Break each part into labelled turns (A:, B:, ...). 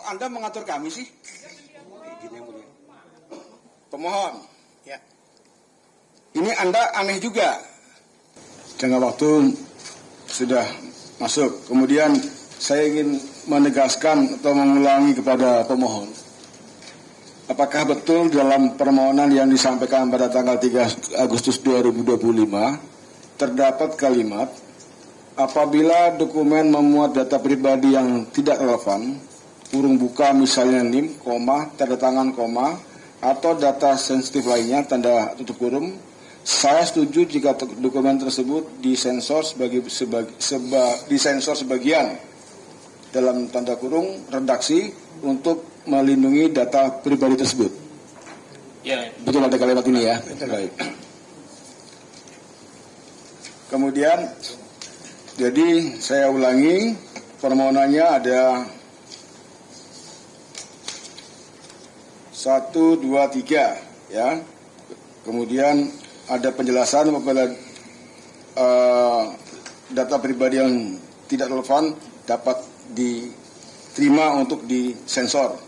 A: Anda mengatur kami sih? Gini yang mulia. Pemohon, ya. Ini Anda aneh juga. Jangka waktu sudah masuk. Kemudian saya ingin menegaskan atau mengulangi kepada pemohon. Apakah betul dalam permohonan yang disampaikan pada tanggal 3 Agustus 2025 terdapat kalimat apabila dokumen memuat data pribadi yang tidak relevan, kurung buka misalnya NIM, koma, tanda tangan, koma, atau data sensitif lainnya, tanda tutup kurung, saya setuju jika dokumen tersebut disensor sebagian dalam tanda kurung redaksi untuk melindungi data pribadi tersebut.
B: Ya,
A: betul ada kalimat ini ya. Baik. Kemudian, jadi saya ulangi permohonannya ada 1, 2, 3 ya. Kemudian ada penjelasan apabila data pribadi yang tidak relevan dapat diterima untuk disensor.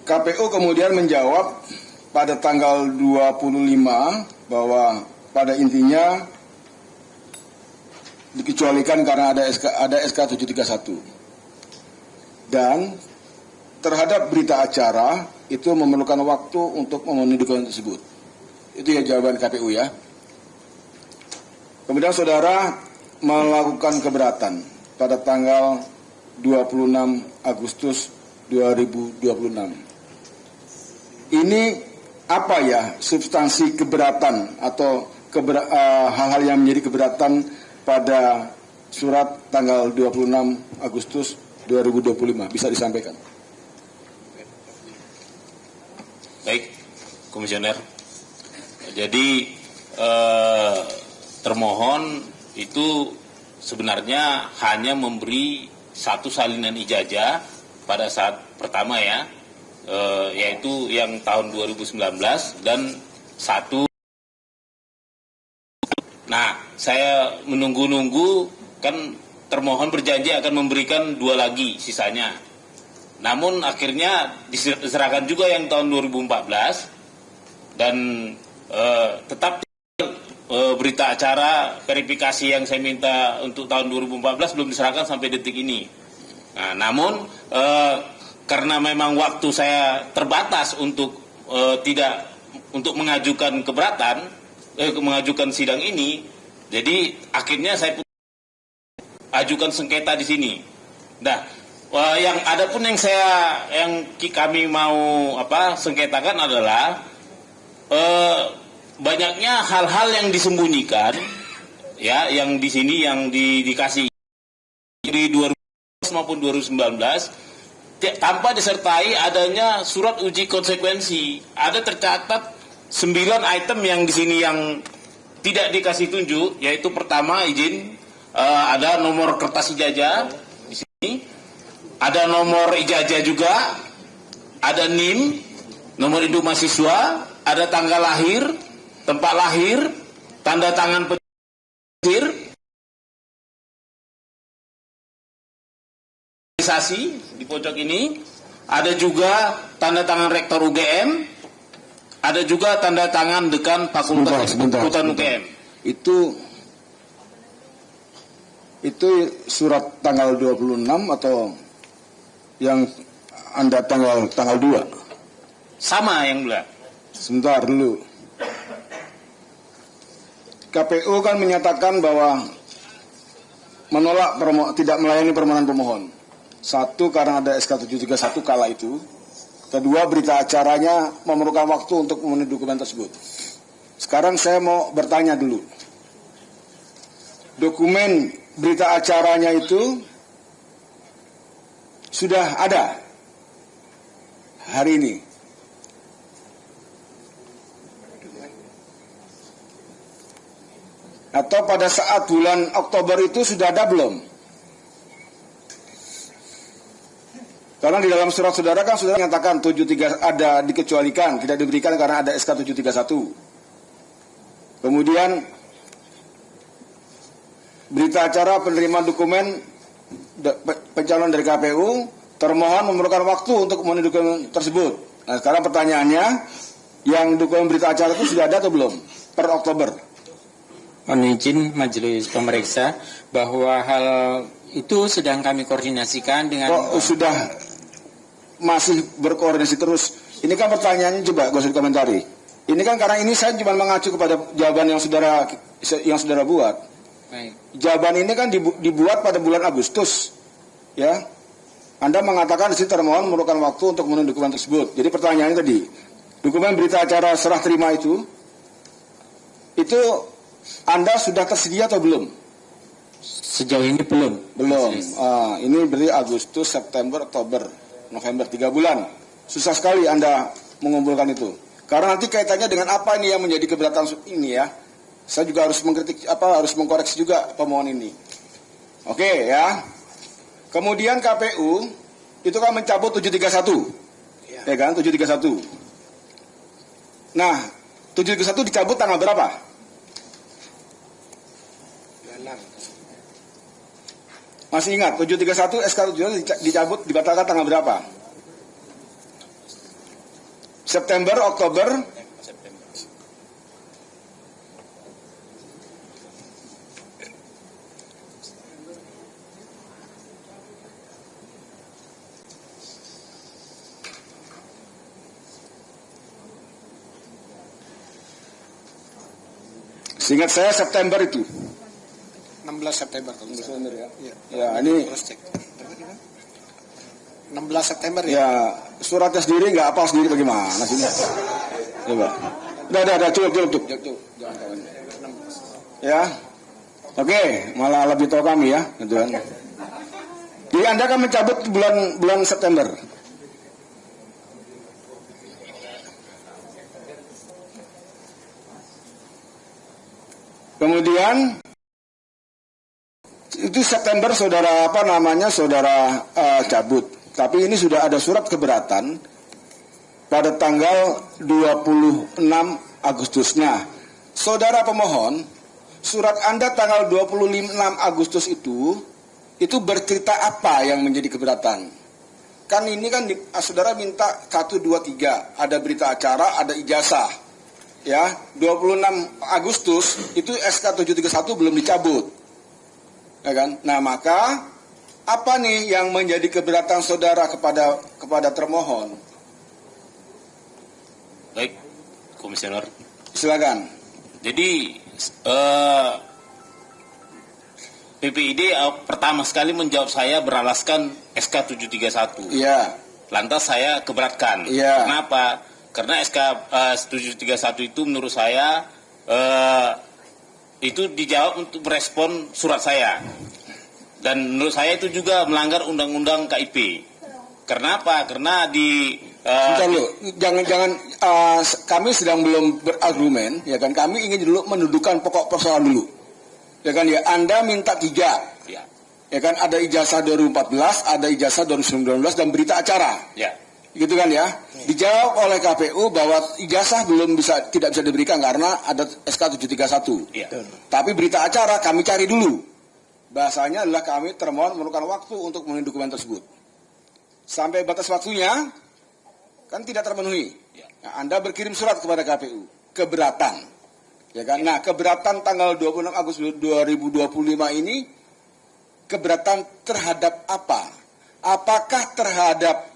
A: KPU kemudian menjawab pada tanggal 25 bahwa pada intinya dikecualikan karena ada SK 731. Dan terhadap berita acara itu memerlukan waktu untuk memenuhi dokumen tersebut. Itu ya jawaban KPU ya. Kemudian saudara melakukan keberatan pada tanggal 26 Agustus 2026. Ini apa ya substansi keberatan atau hal-hal yang menjadi keberatan pada surat tanggal 26 Agustus 2025 bisa disampaikan?
B: Baik, Komisioner. Jadi termohon itu sebenarnya hanya memberi satu salinan ijazah pada saat pertama ya, yaitu yang tahun 2019 dan satu. Nah, saya menunggu-nunggu kan termohon berjanji akan memberikan 2 lagi sisanya. Namun akhirnya diserahkan juga yang tahun 2014 dan tetap berita acara verifikasi yang saya minta untuk tahun 2014 belum diserahkan sampai detik ini. Nah, namun karena memang waktu saya terbatas untuk untuk mengajukan keberatan, mengajukan sidang ini, jadi akhirnya saya ajukan sengketa di sini. Nah, yang ada pun yang kami mau sengketakan adalah banyaknya hal-hal yang disembunyikan, ya, yang di sini yang dikasih di 2019 maupun 2019 tanpa disertai adanya surat uji konsekuensi. Ada tercatat 9 item yang di sini yang tidak dikasih tunjuk, yaitu pertama izin, ada nomor kertas ijazah di sini, ada nomor ijazah juga, ada NIM, nomor induk mahasiswa, ada tanggal lahir, tempat lahir, tanda tangan penyiar, di pojok ini, ada juga tanda tangan rektor UGM, ada juga tanda tangan dekan Fakultas Kedokteran UGM. Itu surat tanggal 26 atau yang Anda tanggal 2? Sama yang mulia.
A: Sebentar dulu. KPU kan menyatakan bahwa menolak tidak melayani permohonan pemohon. 1, karena ada SK 731 kala itu. Kedua, berita acaranya memerlukan waktu untuk memenuhi dokumen tersebut. Sekarang saya mau bertanya dulu. Dokumen berita acaranya itu sudah ada hari ini. Atau pada saat bulan Oktober itu sudah ada belum? Karena di dalam surat saudara kan saudara menyatakan 73 ada dikecualikan, tidak diberikan karena ada SK 731. Kemudian berita acara penerimaan dokumen pencalonan dari KPU termohon memerlukan waktu untuk memenuhi dokumen tersebut. Nah, sekarang pertanyaannya, yang dokumen berita acara itu sudah ada atau belum per Oktober?
C: Mohon izin majelis pemeriksa bahwa hal itu sedang kami koordinasikan dengan...
A: Sudah masih berkoordinasi terus? Ini kan pertanyaannya, coba gak usah dikomentari. Ini kan karena ini saya cuma mengacu kepada jawaban yang saudara buat.
C: Baik.
A: Jawaban ini kan dibuat pada bulan Agustus, ya. Anda mengatakan di sini termohon memerlukan waktu untuk memenuhi dokumen tersebut. Jadi pertanyaannya tadi, dokumen berita acara serah terima itu Anda sudah tersedia atau belum?
C: Sejauh ini belum.
A: Belum. Ini berarti Agustus, September, Oktober, November, 3 bulan. Susah sekali Anda mengumpulkan itu. Karena nanti kaitannya dengan apa ini yang menjadi keberatan ini ya. Saya juga harus mengkritik harus mengkoreksi juga pemohon ini. Oke ya. Kemudian KPU itu kan mencabut 731. Ya kan, 731. Nah, 731 dicabut tanggal berapa? 26. Masih ingat 731 SK 731 dicabut dibatalkan tanggal berapa? September, Oktober, seingat saya September itu.
D: 16 September kalau nggak salah.
A: Ya.
D: Ya.
A: Ya, ini
D: Terus cek. 16 September ya.
A: ya suratnya sendiri nggak apa sendiri bagaimana sih? Coba. Udah, cukup. Jangan kawan. Ya. Oke, malah lebih tahu kami ya, gitu kan. Jadi Anda akan mencabut bulan September. Kemudian itu September saudara cabut. Tapi ini sudah ada surat keberatan pada tanggal 26 Agustus. Nah, saudara pemohon, surat Anda tanggal 26 Agustus itu bercerita apa yang menjadi keberatan? Kan ini kan saudara minta 1, 2, 3, ada berita acara, ada ijazah. Ya, 26 Agustus itu SK 731 belum dicabut. Ya kan? Nah, maka apa nih yang menjadi keberatan saudara kepada termohon?
B: Baik, Komisioner.
A: Silakan.
B: Jadi PPID pertama sekali menjawab saya beralaskan SK 731.
A: Iya.
B: Lantas saya keberatkan.
A: Iya.
B: Kenapa? Karena SK 731 itu menurut saya itu dijawab untuk merespon surat saya. Dan menurut saya itu juga melanggar undang-undang KIP. Kenapa? Karena
A: jangan kami sedang belum berargumen, ya kan? Kami ingin dulu mendudukan pokok persoalan dulu. Ya kan ya, Anda minta 3. Ya kan, ada ijazah 2014, ada ijazah 2019 dan berita acara.
B: Ya.
A: Gitu kan ya? Dijawab oleh KPU bahwa ijazah tidak bisa diberikan karena ada SK 731.
B: Ya.
A: Tapi berita acara kami cari dulu. Bahasanya adalah kami termohon memerlukan waktu untuk memenuhi dokumen tersebut. Sampai batas waktunya kan tidak terpenuhi. Nah, Anda berkirim surat kepada KPU, keberatan. Ya kan? Nah, keberatan tanggal 26 Agustus 2025 ini keberatan terhadap apa? Apakah terhadap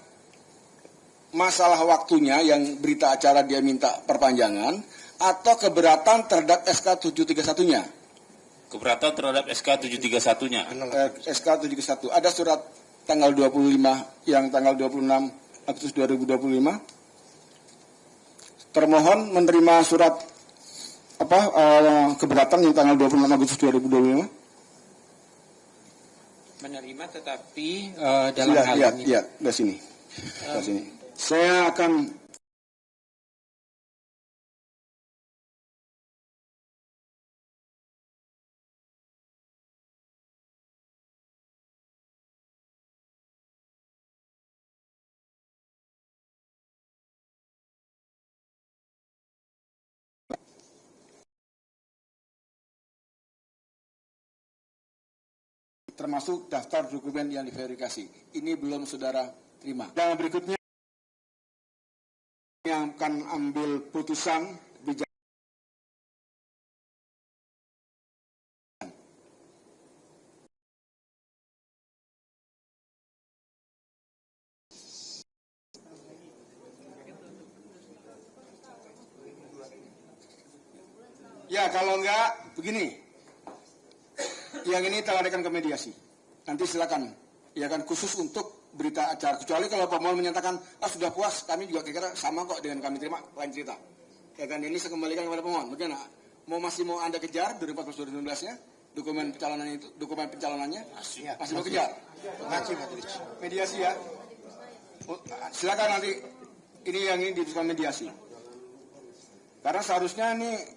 A: masalah waktunya yang berita acara dia minta perpanjangan atau keberatan terhadap SK 731-nya?
B: Keberatan terhadap SK 731-nya.
A: SK 731. Ada surat tanggal 25 yang tanggal 26 Agustus 2025. Termohon menerima surat keberatan yang tanggal 26 Agustus 2025.
C: Menerima tetapi dalam hal ini.
A: Iya, dari sini. Saya akan termasuk daftar dokumen yang diverifikasi. Ini belum saudara terima. Dan berikutnya yang akan ambil putusan kebijakan. Ya, kalau enggak, begini. Yang ini telarikan ke mediasi. Nanti silakan. Ya kan, khusus untuk berita acara. Kecuali kalau pemohon menyatakan, sudah puas, kami juga kira-kira sama kok dengan kami terima, lain cerita. Ya kan, ini saya kembalikan kepada pemohon. Bagaimana? Masih mau Anda kejar 2014-2019-nya? Dokumen pencalonannya itu, dokumen pencalonannya? Masih mau kejar? Mediasi ya. Silakan nanti, ini yang ini diputuskan mediasi. Karena seharusnya ini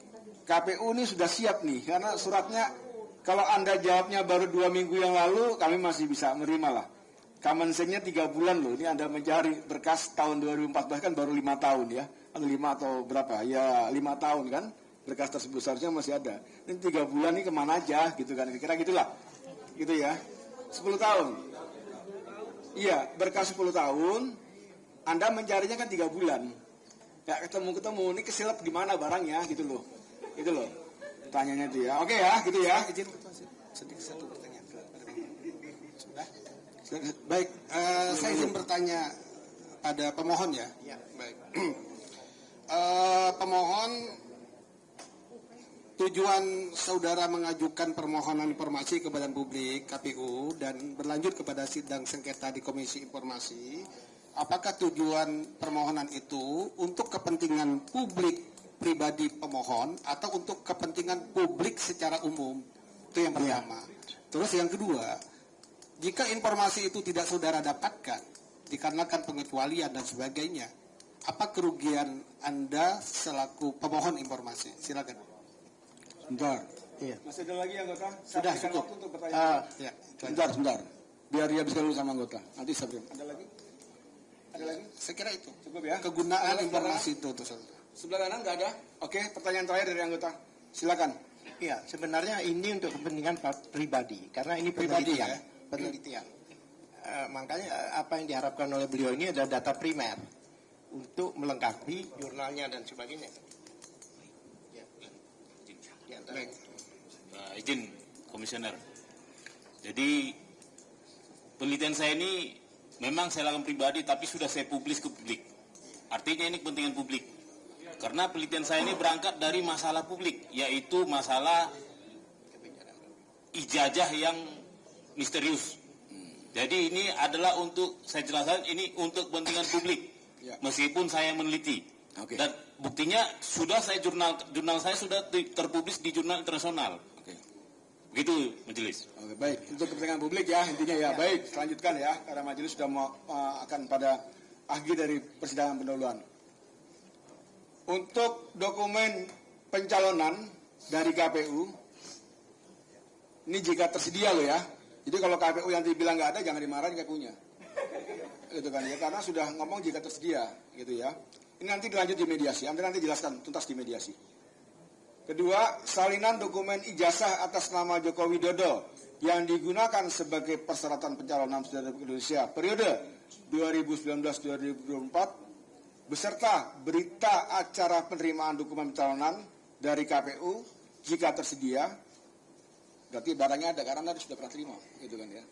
A: KPU ini sudah siap nih, karena suratnya kalau Anda jawabnya baru 2 minggu yang lalu, kami masih bisa menerima lah. Common sense-nya 3 bulan loh, ini Anda mencari berkas tahun 2014 kan baru 5 tahun ya, atau 5 atau berapa, ya 5 tahun kan, berkas tersebut seharusnya masih ada. Ini 3 bulan ini kemana aja gitu kan, kira-kira gitulah, gitu ya, 10 tahun. Iya, berkas 10 tahun, Anda mencarinya kan 3 bulan. Ya ketemu-ketemu, ini kesilap gimana barangnya gitu loh. Itu loh, tanyanya itu ya. Oke ya, gitu ya. Izin sedikit satu pertanyaan. Sudah? Baik, saya izin bertanya pada pemohon ya. Ya. Baik. Pemohon, tujuan saudara mengajukan permohonan informasi ke Badan Publik KPU dan berlanjut kepada sidang sengketa di Komisi Informasi. Apakah tujuan permohonan itu untuk kepentingan publik pribadi pemohon atau untuk kepentingan publik secara umum? Itu yang pertama. Terus yang kedua, jika informasi itu tidak saudara dapatkan dikarenakan pengecualian dan sebagainya, apa kerugian Anda selaku pemohon informasi? Silakan. Sebentar. Iya. Masih ada lagi anggota? Sudah cukup. Untuk ya. Sebentar. Biar dia bisa dulu sama anggota. Nanti saya beri. Ada lagi? Ada lagi? Saya kira itu. Cukup ya. Kegunaan informasi itu tuh. Sebelah kanan nggak ada? Oke, pertanyaan terakhir dari anggota. Silakan.
E: Iya, sebenarnya ini untuk kepentingan pribadi, karena ini
A: Pribadi,
E: penelitian.
A: ya?
E: Penelitian. Makanya apa yang diharapkan oleh beliau ini adalah data primer untuk melengkapi jurnalnya dan sebagainya. Ya.
B: Baik. Izin, komisioner. Jadi penelitian saya ini memang saya lakukan pribadi, tapi sudah saya publis ke publik. Artinya ini kepentingan publik. Karena penelitian saya ini berangkat dari masalah publik, yaitu masalah ijazah yang misterius. Jadi ini adalah untuk, saya jelaskan, ini untuk kepentingan publik, meskipun saya meneliti. Okay. Dan buktinya sudah saya jurnal saya sudah terpublis di jurnal internasional. Okay. Begitu majelis. Oke, baik, untuk kepentingan publik ya intinya ya. Baik, selanjutkan ya, karena majelis sudah akan pada akhir dari persidangan pendahuluan. Untuk dokumen pencalonan dari KPU, ini jika tersedia loh ya. Jadi kalau KPU yang dibilang nggak ada, jangan dimarahin KPU-nya. Gitu kan ya, karena sudah ngomong jika tersedia, gitu ya. Ini nanti dilanjut di mediasi, nanti jelaskan tuntas di mediasi. Kedua, salinan dokumen ijazah atas nama Joko Widodo yang digunakan sebagai persyaratan pencalonan Presiden Republik Indonesia periode 2019-2024 beserta berita acara penerimaan dokumen pencalonan dari KPU jika tersedia, berarti barangnya ada karena Anda sudah pernah terima, gitu kan ya.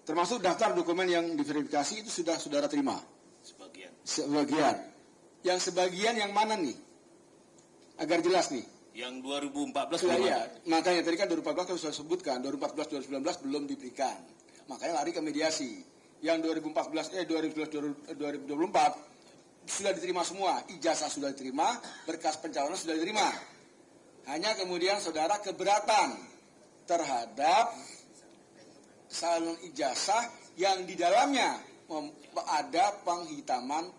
B: Termasuk daftar dokumen yang diverifikasi itu sudah saudara terima. Sebagian. Yang sebagian yang mana nih? Agar jelas nih. Yang 2014
A: sudah ya. Makanya tadi kan 2014 kan sudah sebutkan, 2014 2019 belum diberikan. Makanya lari ke mediasi. Yang 2024 sudah diterima semua, ijazah sudah diterima, berkas pencalonan sudah diterima. Hanya kemudian saudara keberatan terhadap salon ijazah yang di dalamnya ada penghitaman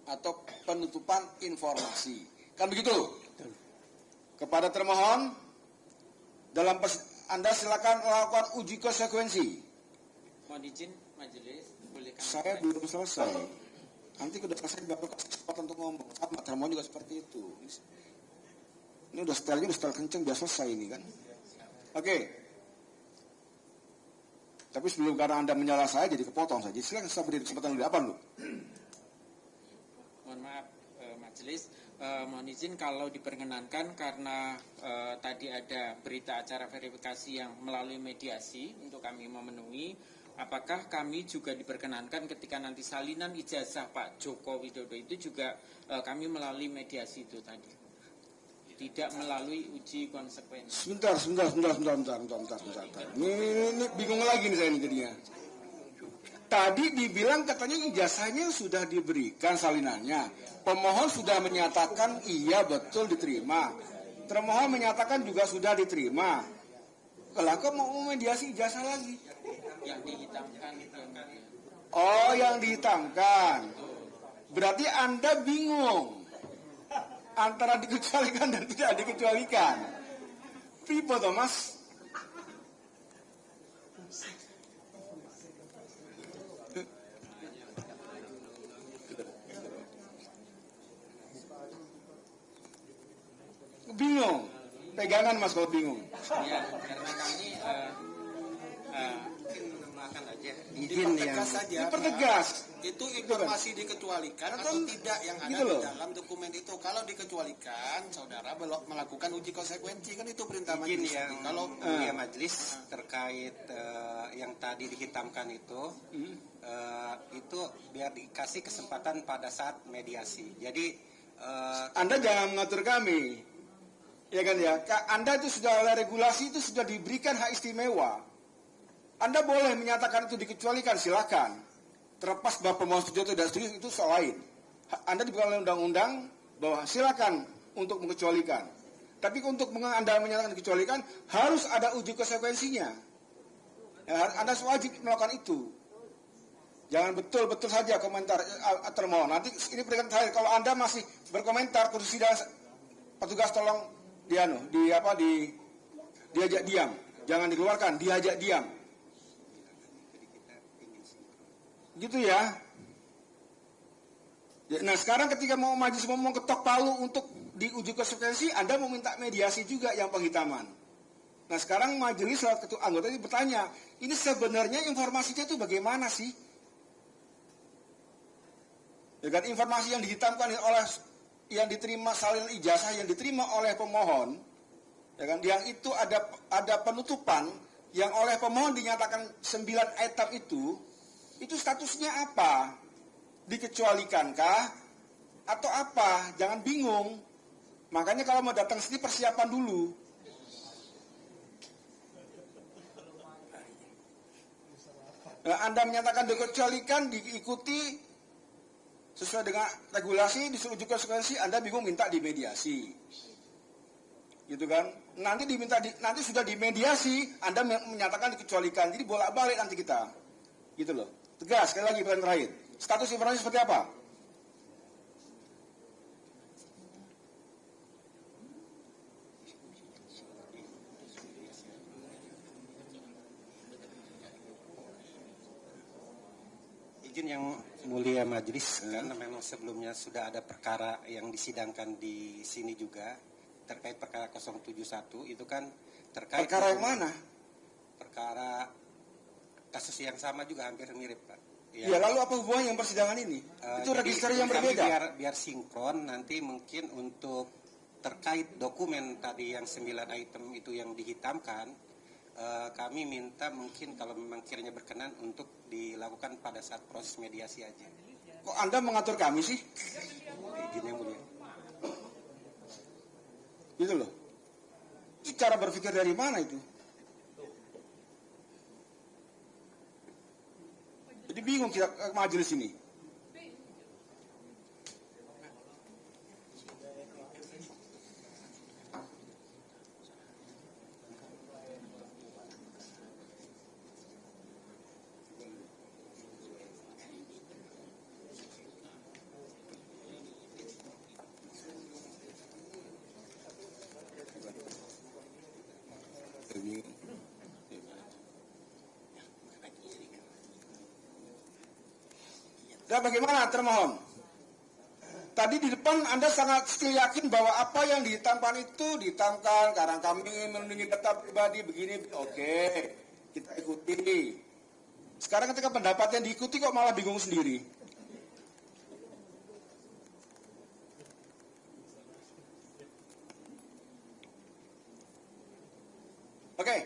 A: atau penutupan informasi. Kan begitu? Kepada termohon, dalam Anda silakan melakukan uji konsekuensi.
C: Mohon izin majelis, bolehkan
A: saya belum selesai. Nanti sudah selesai baru kesempatan untuk ngomong. Sama termohon juga seperti itu. Ini udah setelnya udah setel kenceng, udah selesai ini kan. Oke. Tapi sebelum karena Anda menyalah saya jadi kepotong saja. Silakan saya beri kesempatan lebih apa lu?
C: Mohon maaf majelis, mohon izin kalau diperkenankan karena tadi ada berita acara verifikasi yang melalui mediasi untuk kami memenuhi, apakah kami juga diperkenankan ketika nanti salinan ijazah Pak Joko Widodo itu juga kami melalui mediasi itu tadi? Tidak melalui uji konsekuensi.
A: Sebentar. Ini bingung lagi nih saya nih jadinya. Tadi dibilang katanya ijazahnya sudah diberikan salinannya. Pemohon sudah menyatakan iya betul diterima. Termohon menyatakan juga sudah diterima. Kalau kok mau mediasi ijazah lagi?
C: Yang dihitamkan itu.
A: Oh, yang dihitamkan. Berarti Anda bingung antara dikecualikan dan tidak dikecualikan. Pipo Thomas. Bingung. Pegangan Mas kalau bingung.
C: Ya, karena kami
D: menambahkan aja.
E: Izin
D: Dipertegas saja.
A: Dipertegas.
D: Itu informasi dikecualikan atau tidak yang ada
A: Gitu loh.
D: di dalam dokumen itu. Kalau dikecualikan, saudara belum melakukan uji konsekuensi, kan itu perintah
F: Izin
D: majelis.
F: yang
D: Kalau
F: mulia majelis terkait yang tadi dihitamkan itu biar dikasih kesempatan pada saat mediasi. Jadi
A: Anda jangan mengatur kami. Ya kan ya, Anda itu sudah oleh regulasi itu sudah diberikan hak istimewa. Anda boleh menyatakan itu dikecualikan, silakan. Terlepas bahwa pemohon setuju atau tidak setuju itu soal lain. Anda diberikan oleh undang-undang bahwa silakan untuk mengecualikan. Tapi untuk Anda menyatakan dikecualikan harus ada uji konsekuensinya. Ya, Anda wajib melakukan itu. Jangan betul-betul saja komentar termohon. Nanti ini peringatan terakhir, kalau Anda masih berkomentar kursi dan petugas tolong diajak diam. Jangan dikeluarkan, diajak diam. Gitu ya. Nah sekarang ketika mau majelis mau ketok palu untuk diuji konsekuensi, Anda mau minta mediasi juga yang penghitaman. Nah sekarang majelis ketua anggota ini bertanya, ini sebenarnya informasinya itu bagaimana sih? Ya kan, informasi yang dihitamkan oleh yang diterima salin ijazah yang diterima oleh pemohon, ya kan, yang itu ada penutupan yang oleh pemohon dinyatakan 9 item itu statusnya apa? Dikecualikankah atau apa? Jangan bingung. Makanya kalau mau datang sini persiapan dulu. Nah, Anda menyatakan dikecualikan, diikuti sesuai dengan regulasi, disuruh uji konsekuensi, Anda bingung minta dimediasi. Gitu kan? Nanti nanti sudah dimediasi, Anda menyatakan dikecualikan. Jadi bolak-balik nanti kita. Gitu loh. Tegas, sekali lagi pertanyaan terakhir. Status informasi seperti apa?
F: izin yang mulia majelis karena memang sebelumnya sudah ada perkara yang disidangkan di sini juga terkait perkara 071 itu kan terkait
A: Perkara yang mana?
F: Perkara kasus yang sama juga hampir mirip Pak.
A: Ya, lalu apa hubungannya yang persidangan ini? Itu register yang
F: kami
A: berbeda.
F: biar sinkron nanti mungkin untuk terkait dokumen tadi yang 9 item itu yang dihitamkan, kami minta mungkin kalau memang kiranya berkenan untuk dilakukan pada saat proses mediasi aja.
A: Kok Anda mengatur kami sih?
F: Izin yang mulia.
A: Gitu loh. Itu cara berpikir dari mana itu? Jadi bingung kita majelis ini. Dan bagaimana termohon? Tadi di depan Anda sangat still yakin bahwa apa yang dihitamkan itu dihitamkan karena kami melindungi data pribadi begini. Oke, kita ikuti. Sekarang ketika pendapatnya diikuti kok malah bingung sendiri. Oke,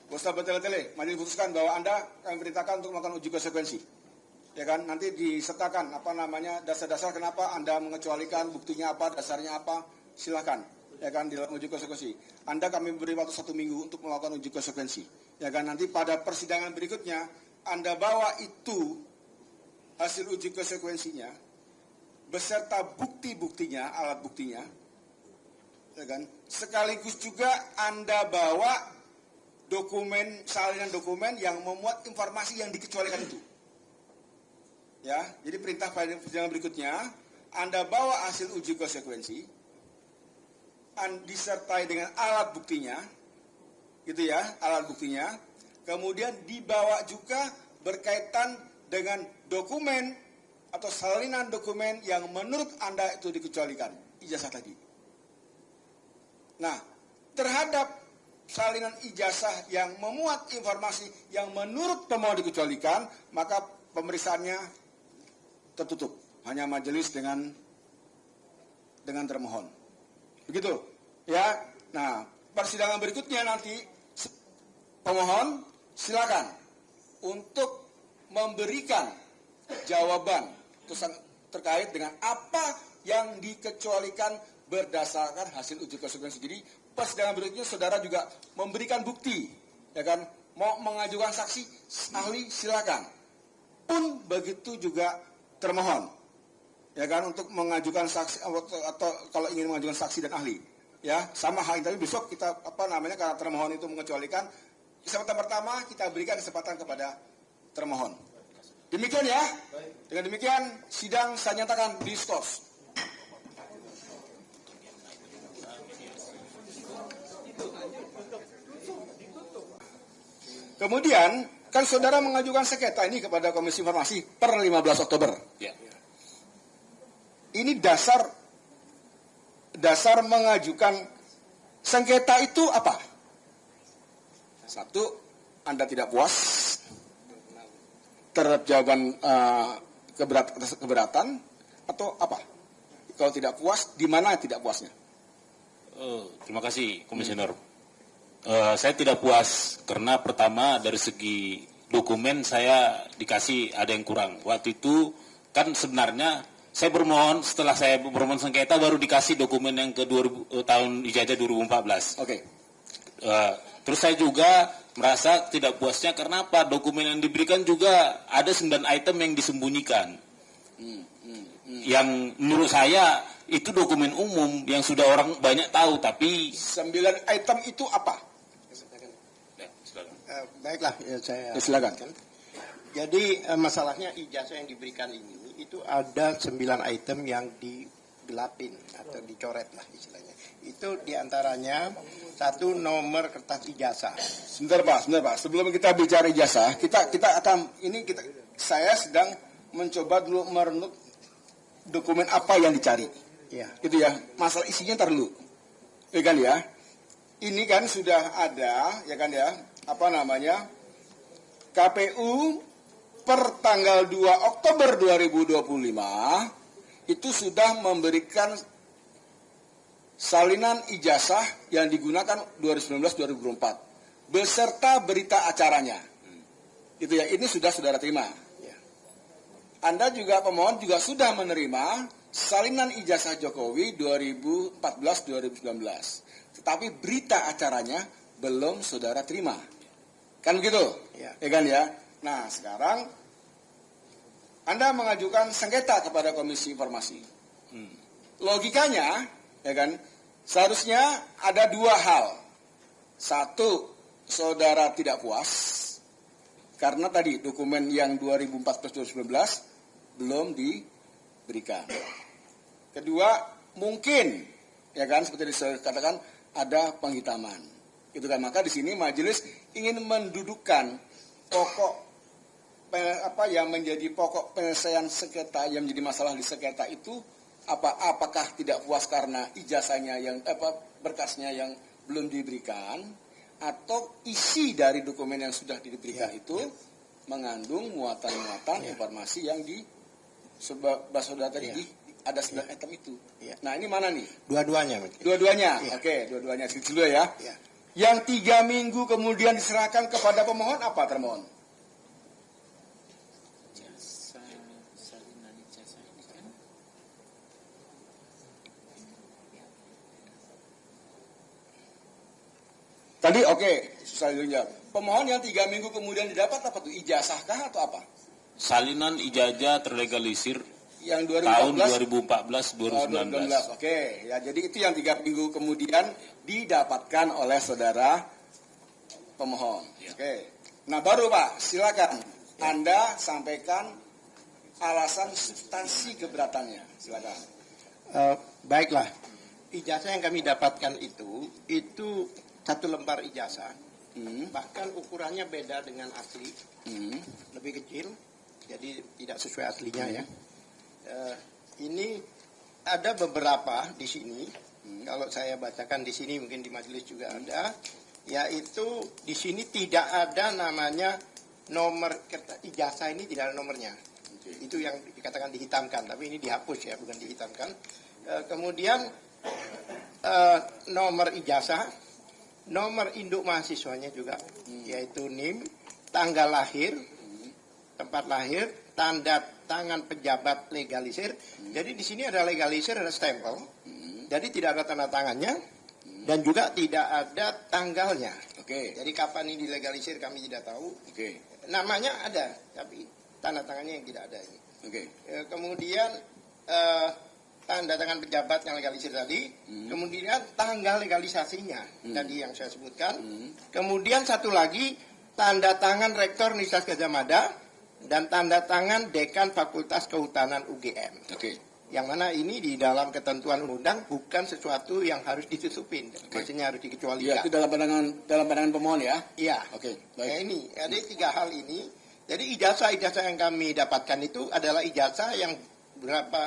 A: gak usah bertele-tele. Majelis putuskan bahwa Anda kami perintahkan untuk melakukan uji konsekuensi. Ya kan, nanti disertakan dasar-dasar kenapa Anda mengecualikan, buktinya apa, dasarnya apa, silakan. Ya kan, di dalam uji konsekuensi. Anda kami beri waktu 1 minggu untuk melakukan uji konsekuensi. Ya kan, nanti pada persidangan berikutnya Anda bawa itu hasil uji konsekuensinya beserta bukti-buktinya, alat buktinya. Ya kan, sekaligus juga Anda bawa salinan dokumen yang memuat informasi yang dikecualikan itu. Ya, jadi perintah pada persidangan berikutnya Anda bawa hasil uji konsekuensi disertai dengan alat buktinya, gitu ya, alat buktinya. Kemudian dibawa juga berkaitan dengan dokumen atau salinan dokumen yang menurut Anda itu dikecualikan, ijazah tadi. Nah, terhadap salinan ijazah yang memuat informasi yang menurut pemohon dikecualikan, maka pemeriksaannya tertutup, hanya majelis dengan termohon. Begitu, ya. Nah, persidangan berikutnya nanti pemohon silakan untuk memberikan jawaban terkait dengan apa yang dikecualikan berdasarkan hasil uji konsekuensi. Jadi persidangan berikutnya saudara juga memberikan bukti, ya kan? Mau mengajukan saksi ahli silakan. Pun begitu juga termohon, ya kan, untuk mengajukan saksi atau kalau ingin mengajukan saksi dan ahli, ya sama hal ini. Tapi besok kita karena termohon itu mengecualikan, kesempatan pertama kita berikan kesempatan kepada termohon. Demikian ya. Dengan demikian sidang saya nyatakan diskors. Kemudian kan saudara mengajukan sengketa ini kepada Komisi Informasi per 15 Oktober.
B: Ya.
A: Ini dasar mengajukan sengketa itu apa? Satu, Anda tidak puas terhadap jawaban keberatan atau apa? Kalau tidak puas, di mana tidak puasnya?
B: Terima kasih, Komisioner. Saya tidak puas karena pertama dari segi dokumen saya dikasih ada yang kurang. Waktu itu kan sebenarnya saya bermohon, setelah saya bermohon sengketa baru dikasih dokumen yang ke tahun ijazah 2014.
A: Oke.
B: Terus saya juga merasa tidak puasnya karena apa? Dokumen yang diberikan juga ada 9 item yang disembunyikan. Yang menurut saya itu dokumen umum yang sudah orang banyak tahu, tapi
A: 9 item itu apa?
E: Baiklah, ya saya
A: silakan.
E: Jadi masalahnya ijazah yang diberikan ini itu ada 9 item yang digelapin atau dicoret lah istilahnya. Itu diantaranya 1 nomor kertas ijazah.
A: Sebentar Pak. Sebelum kita bicara ijazah, saya sedang mencoba dulu merenut dokumen apa yang dicari.
E: Ya.
A: Gitu ya. Masalah isinya ntar dulu. Ya kan ya. Ini kan sudah ada, ya kan ya. KPU per tanggal 2 Oktober 2025 itu sudah memberikan salinan ijazah yang digunakan 2019-2024 beserta berita acaranya. Itu ya, ini sudah saudara terima. Anda juga pemohon juga sudah menerima salinan ijazah Jokowi 2014-2019. Tetapi berita acaranya belum saudara terima. Kan begitu? Ya kan ya? Nah, sekarang Anda mengajukan sengketa kepada Komisi Informasi. Logikanya, ya kan, seharusnya ada 2 hal. 1, saudara tidak puas karena tadi dokumen yang 2014-2019 belum diberikan. Kedua, mungkin, ya kan, seperti saya katakan, ada penghitaman. Itu kan, maka di sini majelis ingin mendudukkan pokok yang menjadi pokok penyelesaian sengketa yang menjadi masalah di sengketa itu apakah tidak puas karena ijazahnya yang berkasnya yang belum diberikan, atau isi dari dokumen yang sudah diberikan itu mengandung muatan-muatan informasi yang di saudara tadi ada 9 item itu. Nah ini mana nih?
E: Dua-duanya.
A: Dua-duanya.
E: Iya.
A: Oke, dua-duanya dulu ya.
E: Iya.
A: Yang 3 minggu kemudian diserahkan kepada pemohon apa termohon?
C: Jasa salinan ijazah ini kan
A: Tadi oke, susah jawab. Pemohon yang 3 minggu kemudian didapat apa tuh? Ijazahkah atau apa?
B: Salinan ijazah terlegalisir
A: Yang 2014,
B: tahun 2014-2019.
A: Oke, ya jadi itu yang 3 minggu kemudian didapatkan oleh saudara pemohon. Oke. Nah baru Pak, silakan Anda sampaikan alasan substansi keberatannya. Silakan.
E: Baiklah, ijazah yang kami dapatkan itu 1 lembar ijazah, bahkan ukurannya beda dengan asli, lebih kecil, jadi tidak sesuai aslinya ya. Ini ada beberapa di sini, kalau saya bacakan di sini mungkin di majelis juga ada, yaitu di sini tidak ada namanya nomor ijazah, ini tidak ada nomornya. Itu yang dikatakan dihitamkan, tapi ini dihapus ya, bukan dihitamkan. Kemudian nomor ijazah, nomor induk mahasiswanya juga, yaitu NIM, tanggal lahir, tempat lahir, tanda tangan pejabat legalisir. Jadi di sini ada legalisir, ada stempel. Jadi tidak ada tanda tangannya dan juga tidak ada tanggalnya.
A: Oke.
E: Jadi kapan ini dilegalisir kami tidak tahu.
A: Oke.
E: Namanya ada, tapi tanda tangannya yang tidak ada ini.
A: Oke.
E: Kemudian tanda tangan pejabat yang legalisir tadi, kemudian tanggal legalisasinya tadi yang saya sebutkan. Kemudian satu lagi tanda tangan Rektor Universitas Gadjah Mada dan tanda tangan Dekan Fakultas Kehutanan UGM.
A: Oke.
E: Yang mana ini di dalam ketentuan undang bukan sesuatu yang harus ditutupin, maksudnya harus dikecualikan.
A: Itu dalam pandangan pemohon ya.
E: Iya.
A: Oke.
E: Nah,
A: Baik.
E: ini ada 3 hal ini. Jadi ijazah-ijazah yang kami dapatkan itu adalah ijazah yang berapa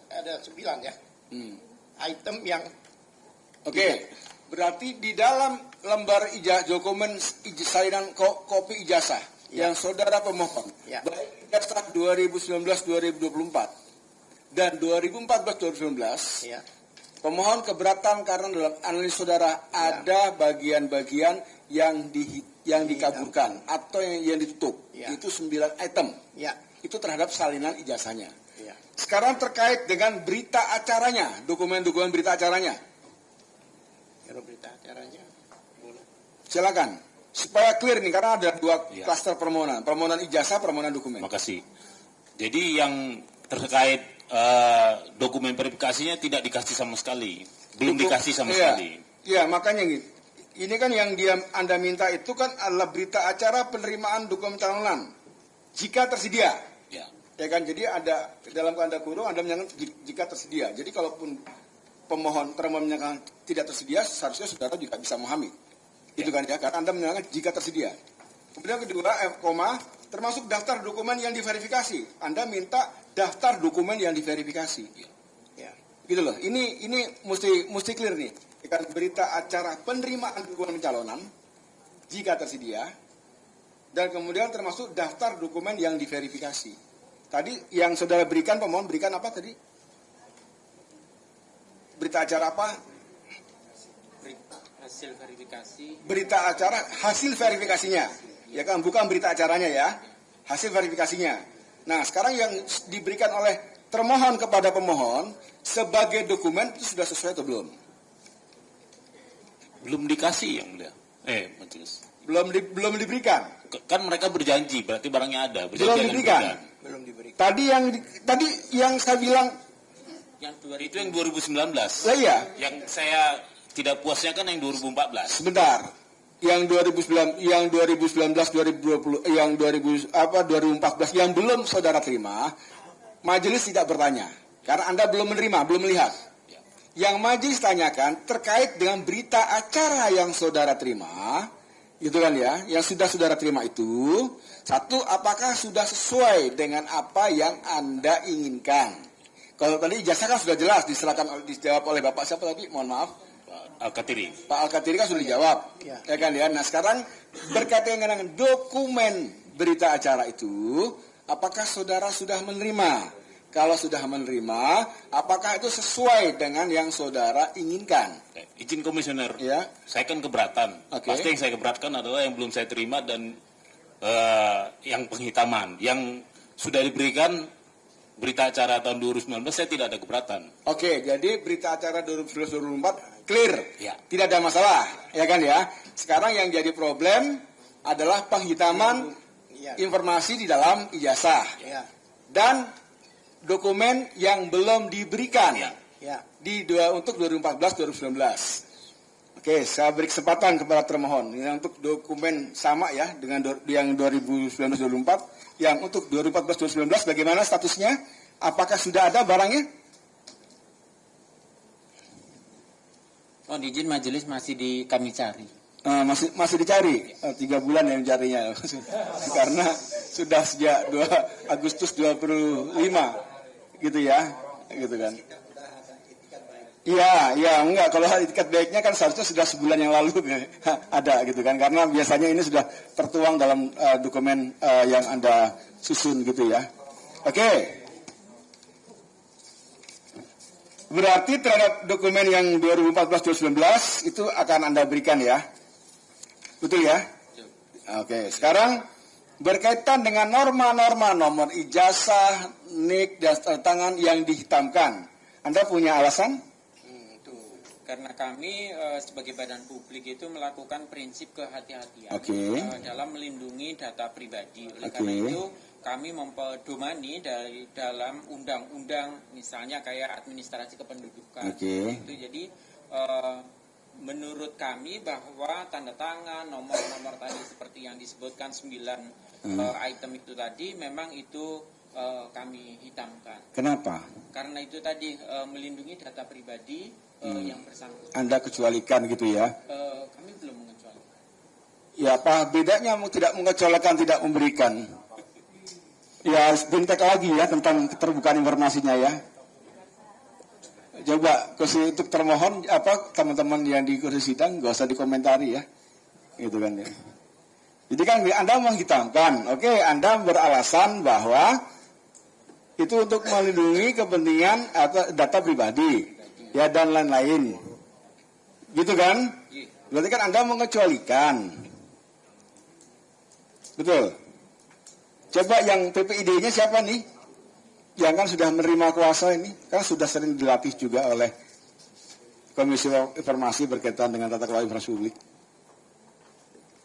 E: ada 9 ya. Item yang
A: Oke. Berarti di dalam lembar dokumen salinan kopi ijazah yang saudara pemohon, baik ijazah 2019-2024 dan 2014-2019, pemohon keberatan karena dalam analis saudara ada bagian-bagian yang dikabulkan atau yang ditutup. Itu 9 item. Itu terhadap salinan ijazahnya. Sekarang terkait dengan berita acaranya, dokumen-dokumen berita acaranya.
E: Kalau berita acaranya,
A: Silakan. Supaya clear nih, karena ada 2 klaster permohonan. Permohonan ijazah, permohonan dokumen.
B: Makasih. Jadi yang terkait dokumen verifikasinya tidak dikasih sama sekali. Belum dikasih sama sekali.
A: Iya, makanya gitu. Ini kan yang Anda minta itu kan adalah berita acara penerimaan dokumen calonan. Jika tersedia. Ya kan, jadi ada dalam tanda kurung Anda menyatakan jika tersedia. Jadi kalaupun termohon menyatakan tidak tersedia, seharusnya saudara juga bisa memahami. Itu kan ya, karena Anda menyatakan jika tersedia. Kemudian kedua, termasuk daftar dokumen yang diverifikasi. Anda minta daftar dokumen yang diverifikasi. Gitu loh. Ini mesti clear nih. Kan berita acara penerimaan dokumen pencalonan jika tersedia, dan kemudian termasuk daftar dokumen yang diverifikasi. Tadi yang saudara berikan, pemohon berikan apa tadi? Berita acara apa?
C: hasil verifikasi.
A: Berita acara hasil verifikasinya, ya kan, bukan berita acaranya ya, hasil verifikasinya. Nah sekarang yang diberikan oleh termohon kepada pemohon sebagai dokumen itu sudah sesuai atau belum?
B: Belum dikasih yang mulia. Majelis.
A: Belum diberikan.
B: Kan mereka berjanji, berarti barangnya ada.
A: Belum diberikan.
E: belum diberikan.
A: Tadi yang saya bilang
B: Itu yang 2019.
A: Lah iya.
B: Yang saya tidak puasnya kan yang 2014.
A: Sebentar. Yang 2019, 2020, yang 2014 yang belum saudara terima, majelis tidak bertanya karena Anda belum menerima, belum melihat. Yang majelis tanyakan terkait dengan berita acara yang saudara terima, gitu kan ya, yang sudah saudara terima itu, satu, apakah sudah sesuai dengan apa yang Anda inginkan? Kalau tadi ijazah kan sudah jelas dijawab oleh Bapak siapa tadi? Mohon maaf.
B: Al-Katiri.
A: Pak Al-Katiri kan sudah dijawab. Ya kan ya. Nah sekarang berkaitan dengan dokumen berita acara itu, apakah saudara sudah menerima? Kalau sudah menerima, apakah itu sesuai dengan yang saudara inginkan?
B: Izin komisioner,
A: Ya.
B: saya kan keberatan.
A: Oke.
B: Pasti yang saya keberatkan adalah yang belum saya terima dan yang penghitaman. Yang sudah diberikan berita acara tahun 2019 saya tidak ada keberatan.
A: Oke, jadi berita acara 2024 clear,
B: Ya.
A: tidak ada masalah, ya kan ya? Sekarang yang jadi problem adalah penghitaman
E: Ya.
A: informasi di dalam ijazah
E: Ya.
A: dan dokumen yang belum diberikan
B: Ya.
E: Ya.
A: untuk 2014-2019. Oke, saya beri kesempatan kepada termohon. Ini untuk dokumen sama ya dengan yang 2019-2024, yang untuk 2014-2019 bagaimana statusnya? Apakah sudah ada barangnya?
C: Mohon izin majelis masih kami cari.
A: Masih dicari 3 bulan yang mencarinya karena sudah sejak 2 Agustus 25 gitu ya, gitu kan. Iya, enggak, kalau itikat baiknya kan seharusnya sudah sebulan yang lalu ada gitu kan, karena biasanya ini sudah tertuang dalam dokumen yang Anda susun gitu ya. Oke. Berarti terhadap dokumen yang 2014-2019 itu akan Anda berikan ya. Betul ya? Oke, sekarang berkaitan dengan norma-norma nomor ijazah, NIK, dan tanda tangan yang dihitamkan. Anda punya alasan?
C: Karena kami sebagai badan publik itu melakukan prinsip kehati-hatian
A: Oke.
C: dalam melindungi data pribadi. Oleh
A: Oke.
C: karena itu kami mempedomani dari dalam undang-undang misalnya kayak administrasi kependudukan.
A: Oke.
C: Itu jadi menurut kami bahwa tanda tangan, nomor-nomor tadi seperti yang disebutkan 9 item itu tadi memang itu kami hitamkan.
A: Kenapa?
C: Karena itu tadi melindungi data pribadi yang bersangkutan.
A: Anda kecualikan gitu ya?
C: Kami belum mengecualikan.
A: Ya, apa bedanya tidak mengecualikan, tidak memberikan? Ya, bentek lagi ya tentang keterbukaan informasinya ya. Coba kursi untuk termohon teman-teman yang di kursi sidang gak usah dikomentari ya, gitu kan ya. Jadi kan Anda menghitamkan, oke, Anda beralasan bahwa itu untuk melindungi kepentingan atau data pribadi, ya dan lain-lain, gitu kan? Berarti kan Anda mengecualikan, betul? Coba yang PPID-nya siapa nih? Yang kan sudah menerima kuasa ini, kan sudah sering dilatih juga oleh Komisi Informasi berkaitan dengan tata kelola informasi publik.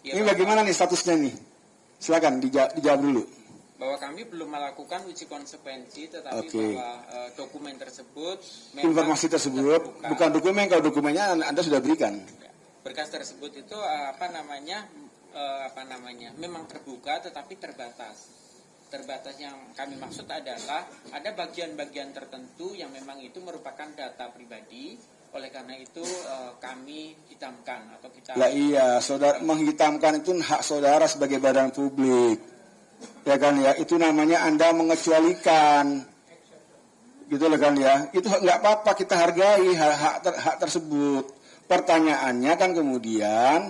C: Ya,
A: Ini bagaimana nih statusnya nih? Silakan dijawab dulu.
C: bahwa kami belum melakukan uji konsekuensi, tetapi
A: Oke.
C: bahwa dokumen tersebut memang
A: Informasi tersebut
C: terbuka.
A: bukan dokumen, kalau dokumennya Anda sudah berikan.
C: Berkas tersebut itu memang terbuka tetapi terbatas. Terbatas yang kami maksud adalah ada bagian-bagian tertentu yang memang itu merupakan data pribadi. Oleh karena itu kami hitamkan atau kita.
A: Lah iya, saudara menghitamkan itu hak saudara sebagai badan publik, ya kan ya. Itu namanya Anda mengecualikan, gitu loh kan ya. Itu nggak apa-apa, kita hargai hak tersebut. Pertanyaannya kan kemudian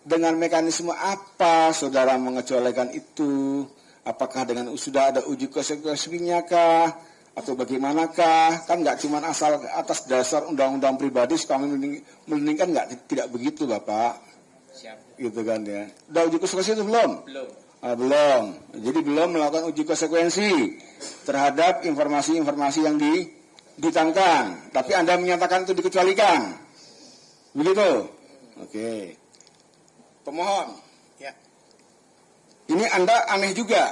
A: dengan mekanisme apa saudara mengecualikan itu? Apakah dengan sudah ada uji konsekuensinya kah? Atau bagaimanakah? Kan nggak cuma asal atas dasar undang-undang pribadi kami melindungi, nggak, tidak begitu Bapak.
C: Siap.
A: Gitu kan ya. Udah uji konsekuensi itu belum?
C: Belum.
A: Belum. Jadi belum melakukan uji konsekuensi terhadap informasi-informasi yang dihitamkan. Tapi Anda menyatakan itu dikecualikan. Begitu? Oke. Pemohon.
E: Ya.
A: Ini Anda aneh juga.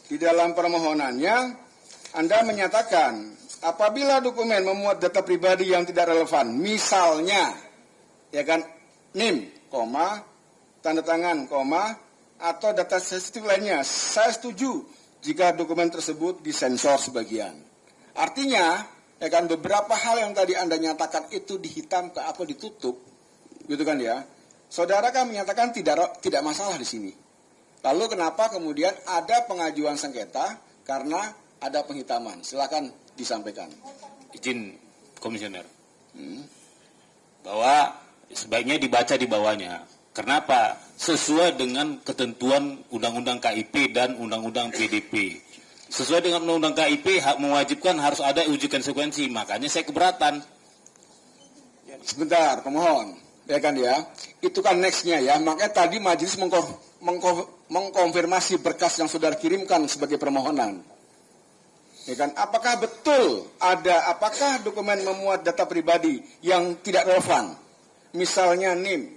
A: Di dalam permohonannya Anda menyatakan apabila dokumen memuat data pribadi yang tidak relevan, misalnya ya kan NIM, tanda tangan, atau data sensitif lainnya, saya setuju jika dokumen tersebut disensor sebagian. Artinya, ya kan beberapa hal yang tadi Anda nyatakan itu dihitamkan atau ditutup, gitu kan ya. Saudara kan menyatakan tidak masalah di sini. Lalu kenapa kemudian ada pengajuan sengketa karena ada penghitaman? Silakan disampaikan.
B: Izin komisioner. Bahwa sebaiknya dibaca di bawahnya. Kenapa? Sesuai dengan ketentuan Undang-Undang KIP dan Undang-Undang PDP. Sesuai dengan Undang-Undang KIP hak mewajibkan harus ada uji konsekuensi. Makanya saya keberatan.
A: Sebentar, pemohon. Ya kan ya. Itu kan nextnya ya. Makanya tadi majelis mengkonfirmasi berkas yang saudara kirimkan sebagai permohonan. Ya kan? Apakah betul apakah dokumen memuat data pribadi yang tidak relevan? Misalnya NIM,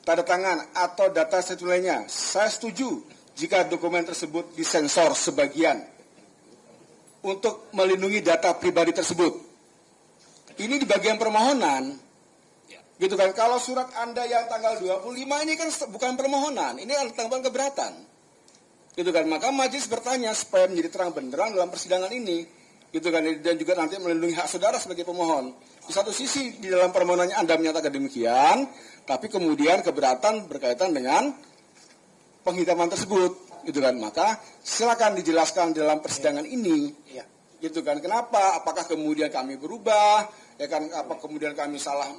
A: tanda tangan atau data lainnya. Saya setuju jika dokumen tersebut disensor sebagian untuk melindungi data pribadi tersebut. Ini di bagian permohonan. Gitu kan. Kalau surat Anda yang tanggal 25 ini kan bukan permohonan, ini adalah tanggapan keberatan. Gitu kan. Maka majelis bertanya supaya menjadi terang benderang dalam persidangan ini. Gitu kan. Dan juga nanti melindungi hak saudara sebagai pemohon. Di satu sisi di dalam permohonannya Anda menyatakan demikian, tapi kemudian keberatan berkaitan dengan penghitaman tersebut. Gitu kan. Maka silakan dijelaskan dalam persidangan ini. Gitu kan. Kenapa? Apakah kemudian kami berubah? Ya kan, apa kemudian kami salah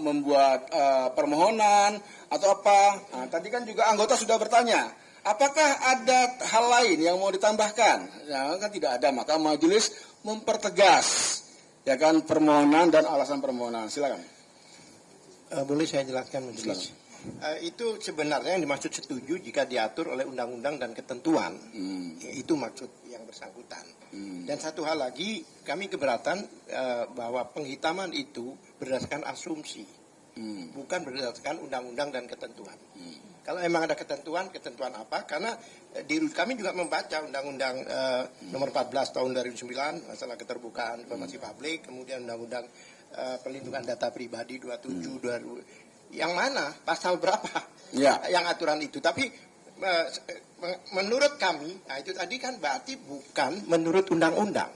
A: membuat permohonan atau apa? Nah, tadi kan juga anggota sudah bertanya, apakah ada hal lain yang mau ditambahkan? Ya kan tidak ada, maka majelis mempertegas ya kan permohonan dan alasan permohonan. Silakan.
E: Boleh saya jelaskan majelis? Itu sebenarnya yang dimaksud setuju jika diatur oleh undang-undang dan ketentuan. Itu maksud yang bersangkutan. Dan satu hal lagi, kami keberatan bahwa penghitaman itu berdasarkan asumsi, bukan berdasarkan undang-undang dan ketentuan. Kalau emang ada ketentuan apa? Karena kami juga membaca undang-undang nomor 14 tahun 2009 masalah keterbukaan informasi publik, kemudian undang-undang perlindungan data pribadi 27 yang mana pasal berapa yang aturan itu. Tapi menurut kami, nah itu tadi kan berarti bukan menurut undang-undang,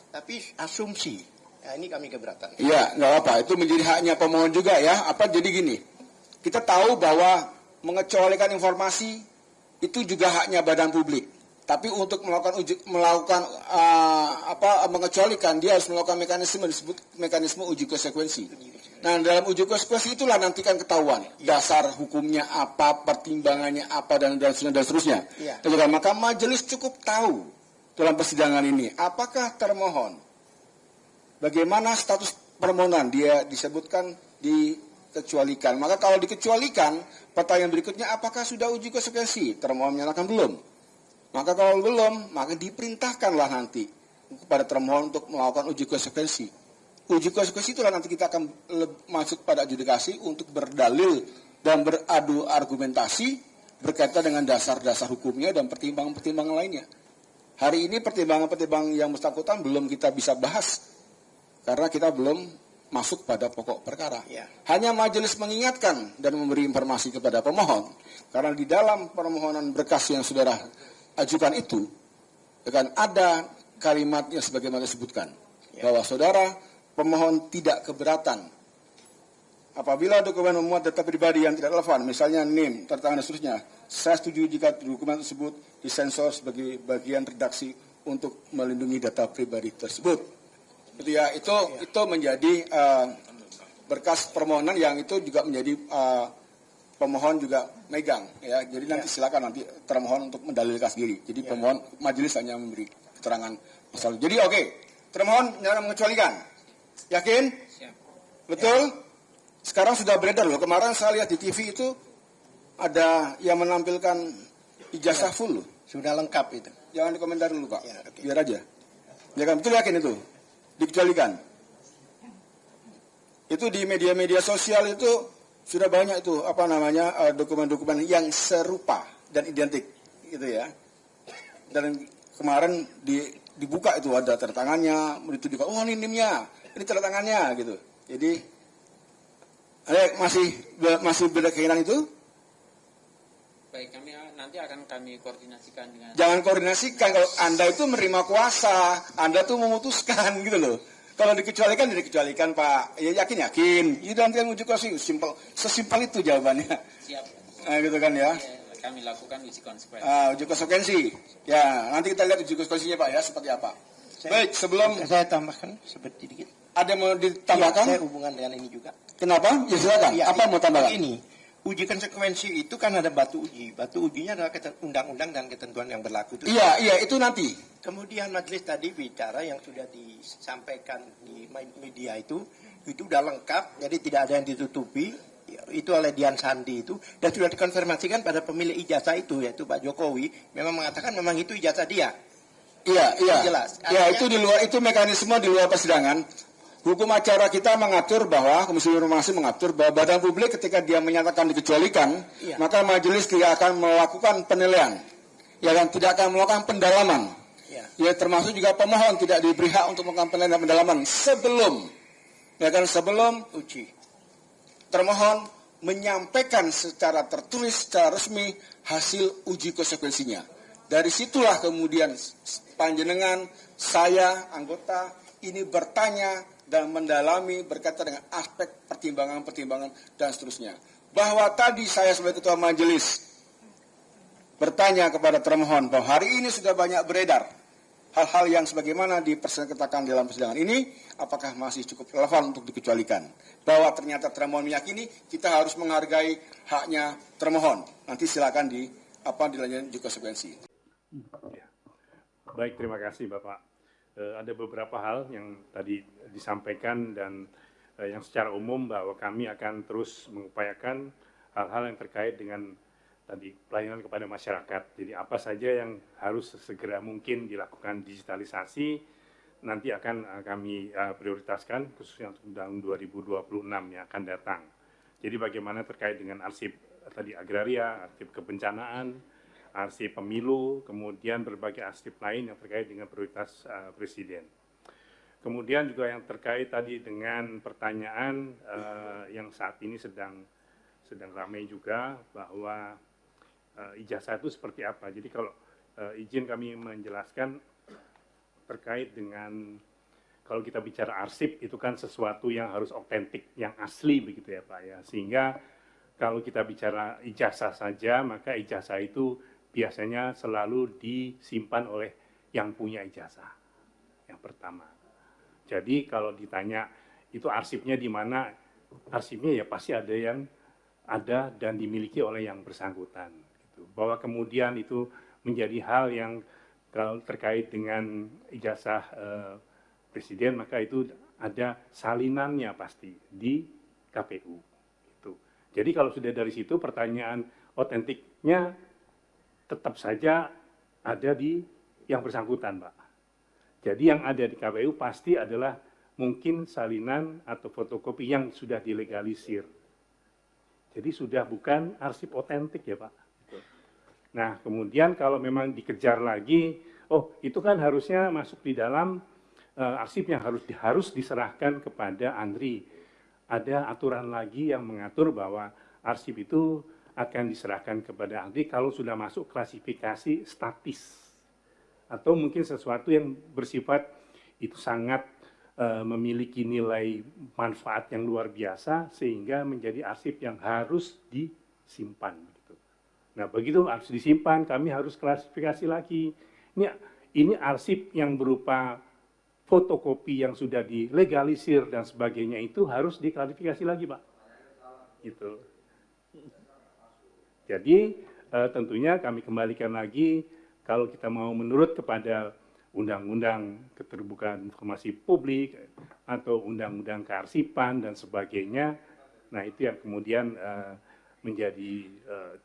E: tapi asumsi. Nah, ini kami keberatan.
A: Iya, nggak apa. Itu menjadi haknya pemohon juga ya. Jadi gini, kita tahu bahwa mengecualikan informasi itu juga haknya badan publik. Tapi untuk mengecualikan, dia harus melakukan mekanisme disebut mekanisme uji konsekuensi. Nah, dalam uji konsekuensi itulah nanti kan ketahuan dasar hukumnya apa, pertimbangannya apa dan seterusnya. Maka majelis cukup tahu dalam persidangan ini apakah termohon, bagaimana status permohonan, dia disebutkan dikecualikan. Maka kalau dikecualikan, pertanyaan berikutnya apakah sudah uji konsekuensi? Termohon menyatakan belum. Maka kalau belum, maka diperintahkanlah nanti kepada termohon untuk melakukan uji konsekuensi. Uji konsekuensi itulah nanti kita akan masuk pada adjudikasi untuk berdalil dan beradu argumentasi berkaitan dengan dasar-dasar hukumnya dan pertimbangan-pertimbangan lainnya. Hari ini pertimbangan-pertimbangan yang bersangkutan belum kita bisa bahas karena kita belum masuk pada pokok perkara. Hanya majelis mengingatkan dan memberi informasi kepada pemohon karena di dalam permohonan berkas yang saudara ajukan itu kan ada kalimatnya sebagaimana disebutkan bahwa saudara pemohon tidak keberatan apabila dokumen memuat data pribadi yang tidak relevan, misalnya NIM, tanda tangan dan seterusnya. Saya setuju jika dokumen tersebut disensor sebagai bagian redaksi untuk melindungi data pribadi tersebut. Itu menjadi berkas permohonan yang itu juga menjadi pemohon juga megang ya. Jadi nanti silakan nanti termohon untuk mendalilkan sendiri. Jadi pemohon majelis hanya memberi keterangan masalah. Jadi termohon jangan mengecualikan. Yakin? Betul? Sekarang sudah beredar loh. Kemarin saya lihat di TV itu ada yang menampilkan ijazah full loh.
E: Sudah lengkap itu.
A: Jangan dikomentar dulu Pak. Biar aja. Ya kan, betul yakin itu? Dikecualikan. Itu di media-media sosial itu sudah banyak itu dokumen-dokumen yang serupa dan identik gitu ya. Dan kemarin dibuka itu ada tanda tangannya, ditunjukkan ini NIM-nya, ini tanda tangannya gitu. Jadi masih beda keinginan itu?
C: Baik, nanti akan kami koordinasikan dengan.
A: Jangan koordinasikan kalau Anda itu menerima kuasa, Anda tuh memutuskan gitu loh. Kalau dikecualikan, dikecualikan Pak. Ya yakin. Itu nanti kan uji konsekuensi. Sesimpel itu jawabannya.
C: Siap.
A: Nah, gitu kan ya.
C: Kami lakukan uji konsekuensi.
A: Uji konsekuensi. Ya, nanti kita lihat uji konsekuensinya Pak ya, seperti apa. Baik, sebelum
E: saya tambahkan sedikit.
A: Ada mau ditambahkan?
E: Saya hubungan dengan ini juga.
A: Kenapa? Ya silakan. Apa mau tambahkan?
E: Ini uji konsekuensi itu kan ada batu uji. Batu ujinya adalah undang-undang dan ketentuan yang berlaku itu.
A: Iya, itu nanti.
E: Kemudian majelis tadi bicara yang sudah disampaikan di media itu udah lengkap, jadi tidak ada yang ditutupi. Itu oleh Dian Sandi itu, dan sudah dikonfirmasikan pada pemilik ijazah itu, yaitu Pak Jokowi, memang mengatakan memang itu ijazah dia.
A: Iya.
E: Jelas.
A: Ya, itu di luar, itu mekanisme di luar persidangan. Hukum acara kita mengatur bahwa Komisi Informasi mengatur bahwa badan publik ketika dia menyatakan dikecualikan, maka majelis tidak akan melakukan penilaian, ya, dan tidak akan melakukan pendalaman. Ya, termasuk juga pemohon tidak diberi hak untuk melakukan penilaian dan pendalaman sebelum uji. Termohon menyampaikan secara tertulis, secara resmi hasil uji konsekuensinya. Dari situlah kemudian panjenengan, saya, anggota ini bertanya dan mendalami berkaitan dengan aspek pertimbangan-pertimbangan dan seterusnya. Bahwa tadi saya sebagai ketua majelis bertanya kepada termohon bahwa hari ini sudah banyak beredar hal-hal yang sebagaimana diperkatakan dalam persidangan ini, apakah masih cukup relevan untuk dikecualikan? Bahwa ternyata termohon meyakini kita harus menghargai haknya termohon. Nanti silakan dilanjutkan uji konsekuensi.
G: Baik, terima kasih Bapak. Ada beberapa hal yang tadi disampaikan dan yang secara umum bahwa kami akan terus mengupayakan hal-hal yang terkait dengan tadi pelayanan kepada masyarakat. Jadi apa saja yang harus segera mungkin dilakukan digitalisasi nanti akan kami prioritaskan khususnya untuk tahun 2026 yang akan datang. Jadi bagaimana terkait dengan arsip tadi agraria, arsip kebencanaan, arsip pemilu, kemudian berbagai arsip lain yang terkait dengan prioritas Presiden. Kemudian juga yang terkait tadi dengan pertanyaan yang saat ini sedang ramai juga bahwa ijazah itu seperti apa. Jadi kalau izin kami menjelaskan terkait dengan kalau kita bicara arsip itu kan sesuatu yang harus otentik, yang asli begitu ya Pak ya. Sehingga kalau kita bicara ijazah saja maka ijazah itu biasanya selalu disimpan oleh yang punya ijazah. Yang pertama. Jadi kalau ditanya itu arsipnya di mana? Arsipnya ya pasti ada dan dimiliki oleh yang bersangkutan. Gitu. Bahwa kemudian itu menjadi hal yang kalau terkait dengan ijazah Presiden maka itu ada salinannya pasti di KPU. Gitu. Jadi kalau sudah dari situ pertanyaan otentiknya tetap saja ada di yang bersangkutan, Pak. Jadi yang ada di KPU pasti adalah mungkin salinan atau fotokopi yang sudah dilegalisir. Jadi sudah bukan arsip otentik ya, Pak. Nah, kemudian kalau memang dikejar lagi, oh itu kan harusnya masuk di dalam arsip yang harus diserahkan kepada Andri. Ada aturan lagi yang mengatur bahwa arsip itu akan diserahkan kepada Andri kalau sudah masuk klasifikasi statis atau mungkin sesuatu yang bersifat itu sangat memiliki nilai manfaat yang luar biasa sehingga menjadi arsip yang harus disimpan. Gitu. Nah begitu harus disimpan kami harus klasifikasi lagi. Ini arsip yang berupa fotokopi yang sudah dilegalisir dan sebagainya itu harus diklasifikasi lagi Pak. Gitu. Jadi tentunya kami kembalikan lagi kalau kita mau menurut kepada Undang-Undang Keterbukaan Informasi Publik atau Undang-Undang Kearsipan dan sebagainya. Nah itu yang kemudian menjadi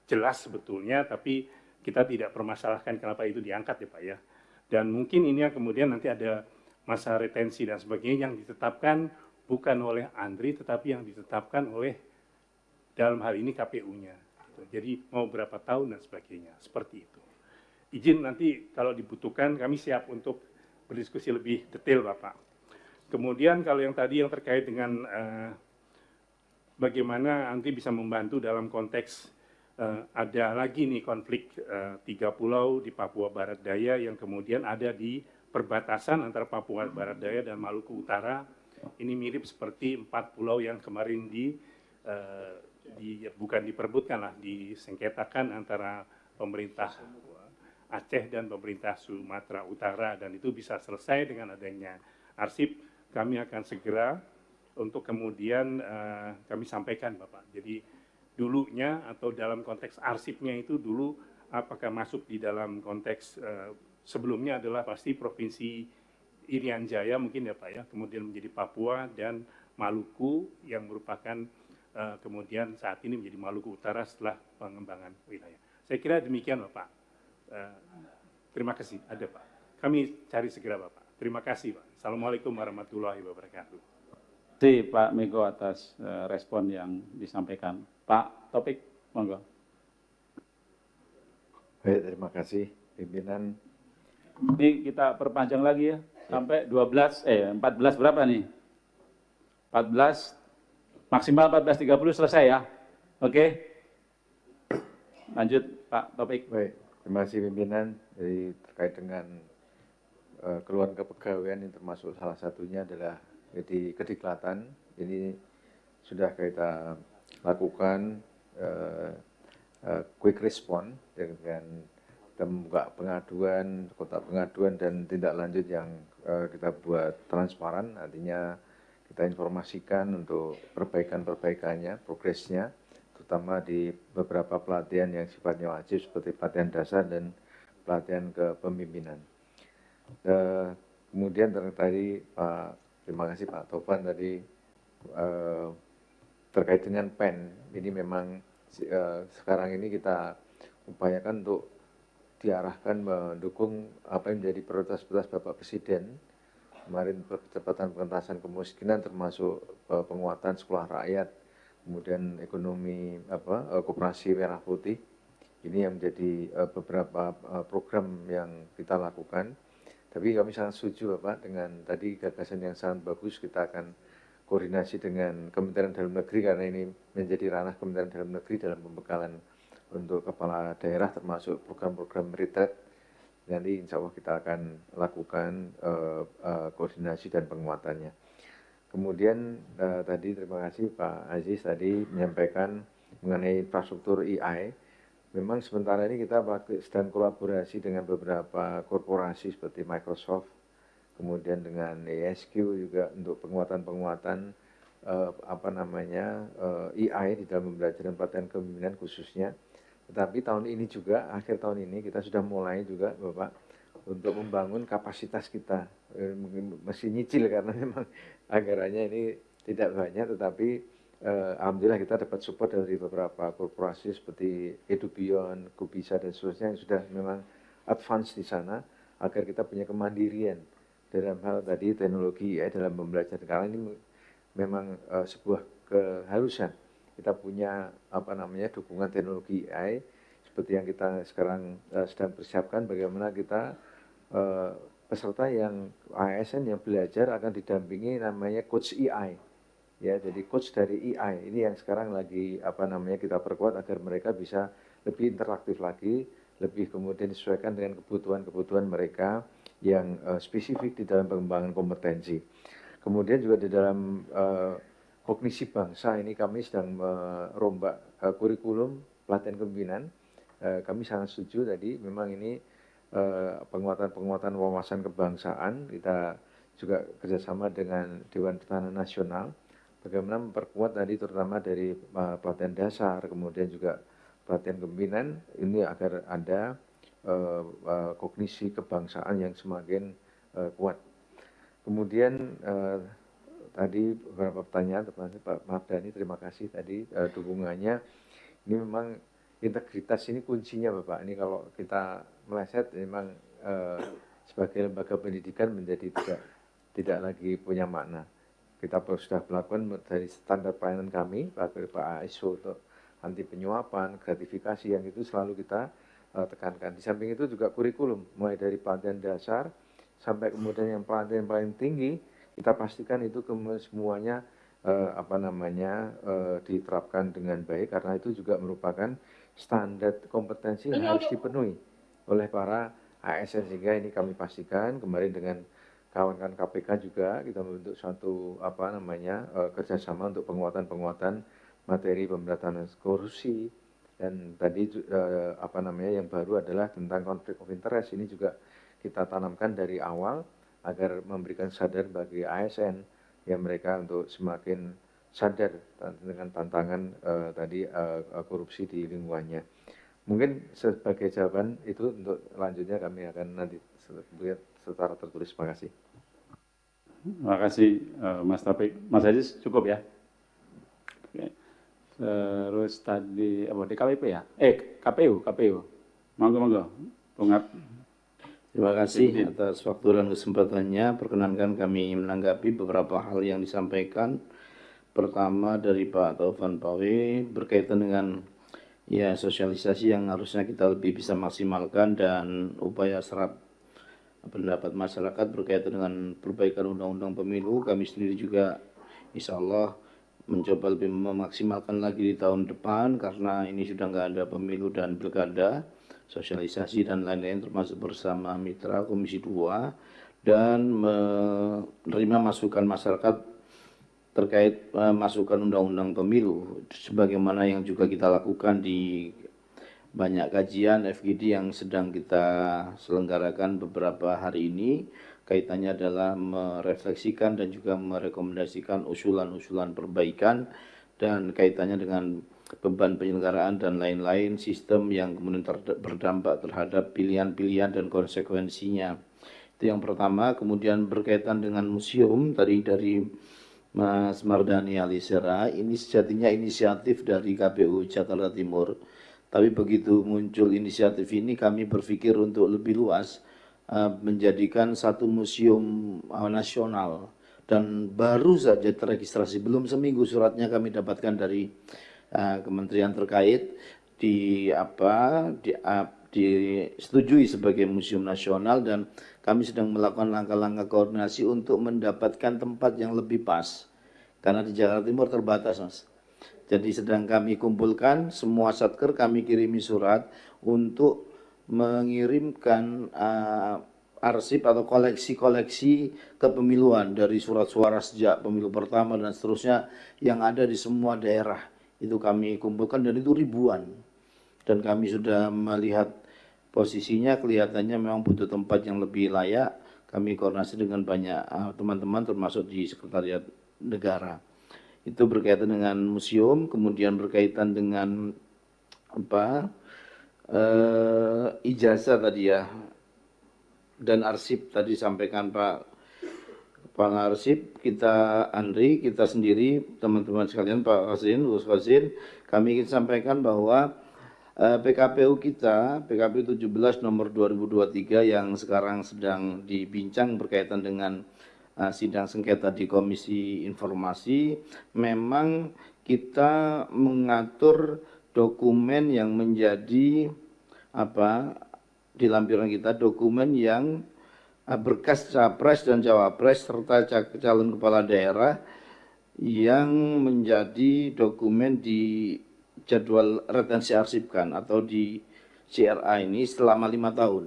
G: jelas sebetulnya, tapi kita tidak permasalahkan kenapa itu diangkat ya Pak ya. Dan mungkin ini yang kemudian nanti ada masa retensi dan sebagainya yang ditetapkan bukan oleh Andri tetapi yang ditetapkan oleh dalam hal ini KPU-nya. Jadi mau berapa tahun dan sebagainya, seperti itu. Izin nanti kalau dibutuhkan kami siap untuk berdiskusi lebih detail Bapak. Kemudian kalau yang tadi yang terkait dengan bagaimana nanti bisa membantu dalam konteks ada lagi nih konflik 3 pulau di Papua Barat Daya yang kemudian ada di perbatasan antara Papua Barat Daya dan Maluku Utara. Ini mirip seperti 4 pulau yang kemarin bukan diperebutkan lah, disengketakan antara pemerintah Aceh dan pemerintah Sumatera Utara dan itu bisa selesai dengan adanya arsip. Kami akan segera untuk kemudian kami sampaikan Bapak. Jadi dulunya atau dalam konteks arsipnya itu dulu apakah masuk di dalam konteks sebelumnya adalah pasti Provinsi Irian Jaya mungkin ya Pak ya, kemudian menjadi Papua dan Maluku yang merupakan kemudian saat ini menjadi Maluku Utara setelah pengembangan wilayah. Saya kira demikian Bapak. Terima kasih. Ada Pak. Kami cari segera Bapak. Terima kasih Pak. Assalamualaikum warahmatullahi wabarakatuh.
H: Terima kasih Pak Mego atas respon yang disampaikan. Pak Taufik, monggo.
I: Baik, terima kasih pimpinan.
H: Ini kita perpanjang lagi ya, sampai 14 berapa nih? 14 maksimal 14.30 selesai ya. Oke. Lanjut Pak Taufik.
I: Baik, terima kasih pimpinan. Jadi terkait dengan keluhan kepegawaian yang termasuk salah satunya adalah jadi kediklatan. Ini sudah kita lakukan quick response dengan kita membuka pengaduan, kotak pengaduan dan tindak lanjut yang kita buat transparan. Artinya kita informasikan untuk perbaikan-perbaikannya, progresnya, terutama di beberapa pelatihan yang sifatnya wajib seperti pelatihan dasar dan pelatihan kepemimpinan. Kemudian tadi terima kasih Pak Tovan tadi terkait dengan PEN. Ini memang sekarang ini kita upayakan untuk diarahkan mendukung apa yang menjadi prioritas Bapak Presiden. Kemarin percepatan pengentasan kemiskinan termasuk penguatan sekolah rakyat, kemudian ekonomi koperasi merah putih. Ini yang menjadi beberapa program yang kita lakukan. Tapi kami sangat setuju Bapak dengan tadi gagasan yang sangat bagus. Kita akan koordinasi dengan Kementerian Dalam Negeri karena ini menjadi ranah Kementerian Dalam Negeri dalam pembekalan untuk kepala daerah termasuk program-program retreat. Nanti insya Allah kita akan lakukan koordinasi dan penguatannya. Kemudian tadi terima kasih Pak Aziz tadi menyampaikan mengenai infrastruktur AI. Memang sementara ini kita sedang kolaborasi dengan beberapa korporasi seperti Microsoft, kemudian dengan ESQ juga untuk penguatan-penguatan AI di dalam pembelajaran pelatihan kepemimpinan khususnya. Tetapi tahun ini juga, akhir tahun ini kita sudah mulai juga Bapak untuk membangun kapasitas kita. Masih nyicil karena memang anggarannya ini tidak banyak, tetapi alhamdulillah kita dapat support dari beberapa korporasi seperti Edubion, Kubisa dan seterusnya yang sudah memang advance di sana agar kita punya kemandirian dalam hal tadi teknologi ya dalam pembelajaran. Karena ini memang sebuah keharusan kita punya dukungan teknologi AI seperti yang kita sekarang sedang persiapkan bagaimana kita peserta yang ASN yang belajar akan didampingi namanya coach AI. Ya, jadi coach dari AI ini yang sekarang lagi kita perkuat agar mereka bisa lebih interaktif lagi, lebih kemudian disesuaikan dengan kebutuhan mereka yang spesifik di dalam pengembangan kompetensi. Kemudian juga di dalam kognisi bangsa ini kami sedang merombak kurikulum pelatihan kepemimpinan. Kami sangat setuju tadi memang ini penguatan wawasan kebangsaan. Kita juga kerjasama dengan Dewan Pertahanan Nasional. Bagaimana memperkuat tadi terutama dari pelatihan dasar, kemudian juga pelatihan kepemimpinan ini agar ada kognisi kebangsaan yang semakin kuat. Kemudian tadi beberapa pertanyaan, Pak Mardhani terima kasih tadi dukungannya. Ini memang integritas ini kuncinya Bapak. Ini kalau kita meleset memang sebagai lembaga pendidikan menjadi tidak lagi punya makna. Kita sudah melakukan dari standar pelayanan kami, Pak ISO untuk anti penyuapan, gratifikasi yang itu selalu kita tekankan. Di samping itu juga kurikulum, mulai dari pelatihan dasar sampai kemudian yang pelatihan paling tinggi, kita pastikan itu semuanya diterapkan dengan baik karena itu juga merupakan standar kompetensi yang harus dipenuhi oleh para ASN sehingga ini kami pastikan kemarin dengan kawan-kawan KPK juga kita membentuk suatu kerjasama untuk penguatan materi pemberantasan korupsi dan tadi yang baru adalah tentang conflict of interest ini juga kita tanamkan dari awal agar memberikan sadar bagi ASN yang mereka untuk semakin sadar dengan tantangan tadi korupsi di lingkungannya. Mungkin sebagai jawaban itu, untuk lanjutnya kami akan nanti lihat secara tertulis. Terima kasih.
H: Terima kasih Mas Taufik. Mas Aziz cukup ya? Oke. Terus tadi apa DKPP ya? KPU. Monggo. Bung.
J: Terima kasih atas waktu dan kesempatannya. Perkenankan kami menanggapi beberapa hal yang disampaikan. Pertama dari Pak Taufan Pawe berkaitan dengan ya sosialisasi yang harusnya kita lebih bisa maksimalkan, dan upaya serap pendapat masyarakat berkaitan dengan perbaikan undang-undang pemilu. Kami sendiri juga insya Allah mencoba lebih memaksimalkan lagi di tahun depan, karena ini sudah nggak ada pemilu dan pilkada, sosialisasi dan lain-lain, termasuk bersama mitra Komisi 2 dan menerima masukan masyarakat terkait masukan undang-undang pemilu, sebagaimana yang juga kita lakukan di banyak kajian FGD yang sedang kita selenggarakan beberapa hari ini. Kaitannya adalah merefleksikan dan juga merekomendasikan usulan-usulan perbaikan, dan kaitannya dengan beban penyelenggaraan dan lain-lain, sistem yang kemudian berdampak terhadap pilihan-pilihan dan konsekuensinya. Itu yang pertama. Kemudian berkaitan dengan museum, tadi dari Mas Mardhani Alisera, ini sejatinya inisiatif dari KPU Jakarta Timur. Tapi begitu muncul inisiatif ini, kami berpikir untuk lebih luas, menjadikan satu museum nasional, dan baru saja terregistrasi, belum seminggu suratnya kami dapatkan dari kementerian terkait disetujui sebagai museum nasional, dan kami sedang melakukan langkah-langkah koordinasi untuk mendapatkan tempat yang lebih pas, karena di Jakarta Timur terbatas, Mas. Jadi sedang kami kumpulkan semua satker, kami kirimi surat untuk mengirimkan arsip atau koleksi-koleksi kepemiluan dari surat suara sejak pemilu pertama dan seterusnya yang ada di semua daerah. Itu kami kumpulkan, dan itu ribuan. Dan kami sudah melihat posisinya, kelihatannya memang butuh tempat yang lebih layak. Kami koordinasi dengan banyak teman-teman termasuk di Sekretariat Negara. Itu berkaitan dengan museum. Kemudian berkaitan dengan ijazah tadi ya, dan arsip tadi sampaikan Pak Kepala Arsip, kita Andri, kita sendiri, teman-teman sekalian, Pak Qasin, Gus Qasin, kami ingin sampaikan bahwa PKPU kita, PKPU 17 nomor 2023 yang sekarang sedang dibincang berkaitan dengan sidang sengketa di Komisi Informasi, memang kita mengatur dokumen yang menjadi di lampiran kita, dokumen yang berkas capres dan cawapres serta calon kepala daerah yang menjadi dokumen di jadwal retensi arsipkan atau di CRA ini selama 5 tahun.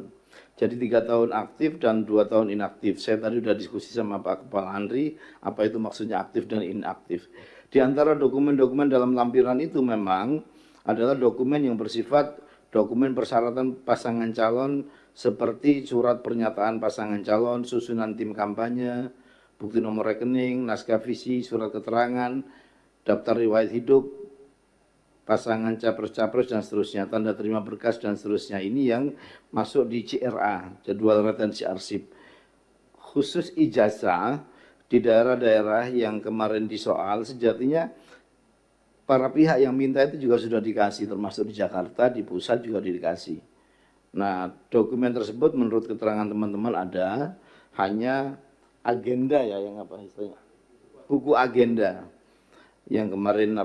J: Jadi 3 tahun aktif dan 2 tahun inaktif. Saya tadi sudah diskusi sama Pak Kepala Andri, apa itu maksudnya aktif dan inaktif. Di antara dokumen-dokumen dalam lampiran itu memang adalah dokumen yang bersifat dokumen persyaratan pasangan calon, seperti surat pernyataan pasangan calon, susunan tim kampanye, bukti nomor rekening, naskah visi, surat keterangan, daftar riwayat hidup pasangan capres-capres dan seterusnya, tanda terima berkas dan seterusnya. Ini yang masuk di CRA, jadwal retensi arsip. Khusus ijazah di daerah-daerah yang kemarin disoal, sejatinya para pihak yang minta itu juga sudah dikasih, termasuk di Jakarta, di pusat juga dikasih. Nah, dokumen tersebut menurut keterangan teman-teman ada, hanya agenda ya, yang istilahnya, buku agenda yang kemarin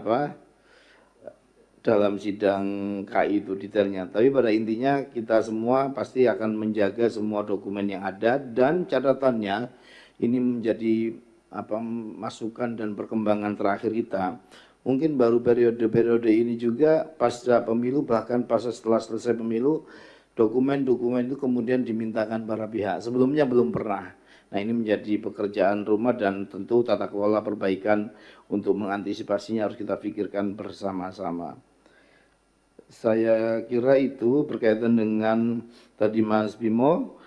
J: dalam sidang KI itu detailnya. Tapi pada intinya kita semua pasti akan menjaga semua dokumen yang ada, dan catatannya ini menjadi masukan dan perkembangan terakhir kita. Mungkin baru periode ini juga pasca pemilu, bahkan pas setelah selesai pemilu, dokumen-dokumen itu kemudian dimintakan para pihak. Sebelumnya belum pernah. Nah, ini menjadi pekerjaan rumah, dan tentu tata kelola perbaikan untuk mengantisipasinya harus kita pikirkan bersama-sama. Saya kira itu berkaitan dengan tadi Mas Bimo,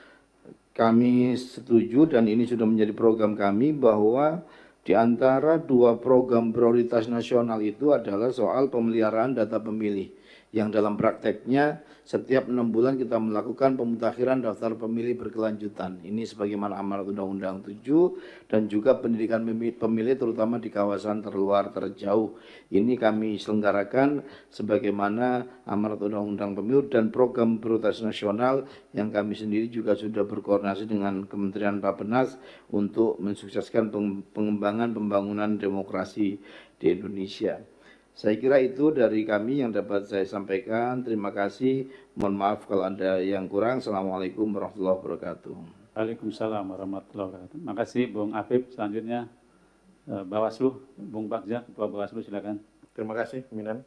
J: kami setuju dan ini sudah menjadi program kami bahwa Di antara dua program prioritas nasional itu adalah soal pemeliharaan data pemilih, yang dalam prakteknya setiap 6 bulan kita melakukan pemutakhiran daftar pemilih berkelanjutan. Ini sebagaimana amanat Undang-Undang 7 dan juga pendidikan pemilih terutama di kawasan terluar terjauh. Ini kami selenggarakan sebagaimana amanat Undang-Undang Pemilu dan program prioritas nasional yang kami sendiri juga sudah berkoordinasi dengan Kementerian Bappenas untuk mensukseskan pengembangan pembangunan demokrasi di Indonesia. Saya kira itu dari kami yang dapat saya sampaikan. Terima kasih. Mohon maaf kalau ada yang kurang. Assalamualaikum warahmatullahi wabarakatuh.
H: Waalaikumsalam warahmatullahi wabarakatuh. Terima kasih Bung Afif. Selanjutnya Bawaslu, Bung Bagja, Ketua Bawaslu, silakan.
E: Terima kasih, pimpinan.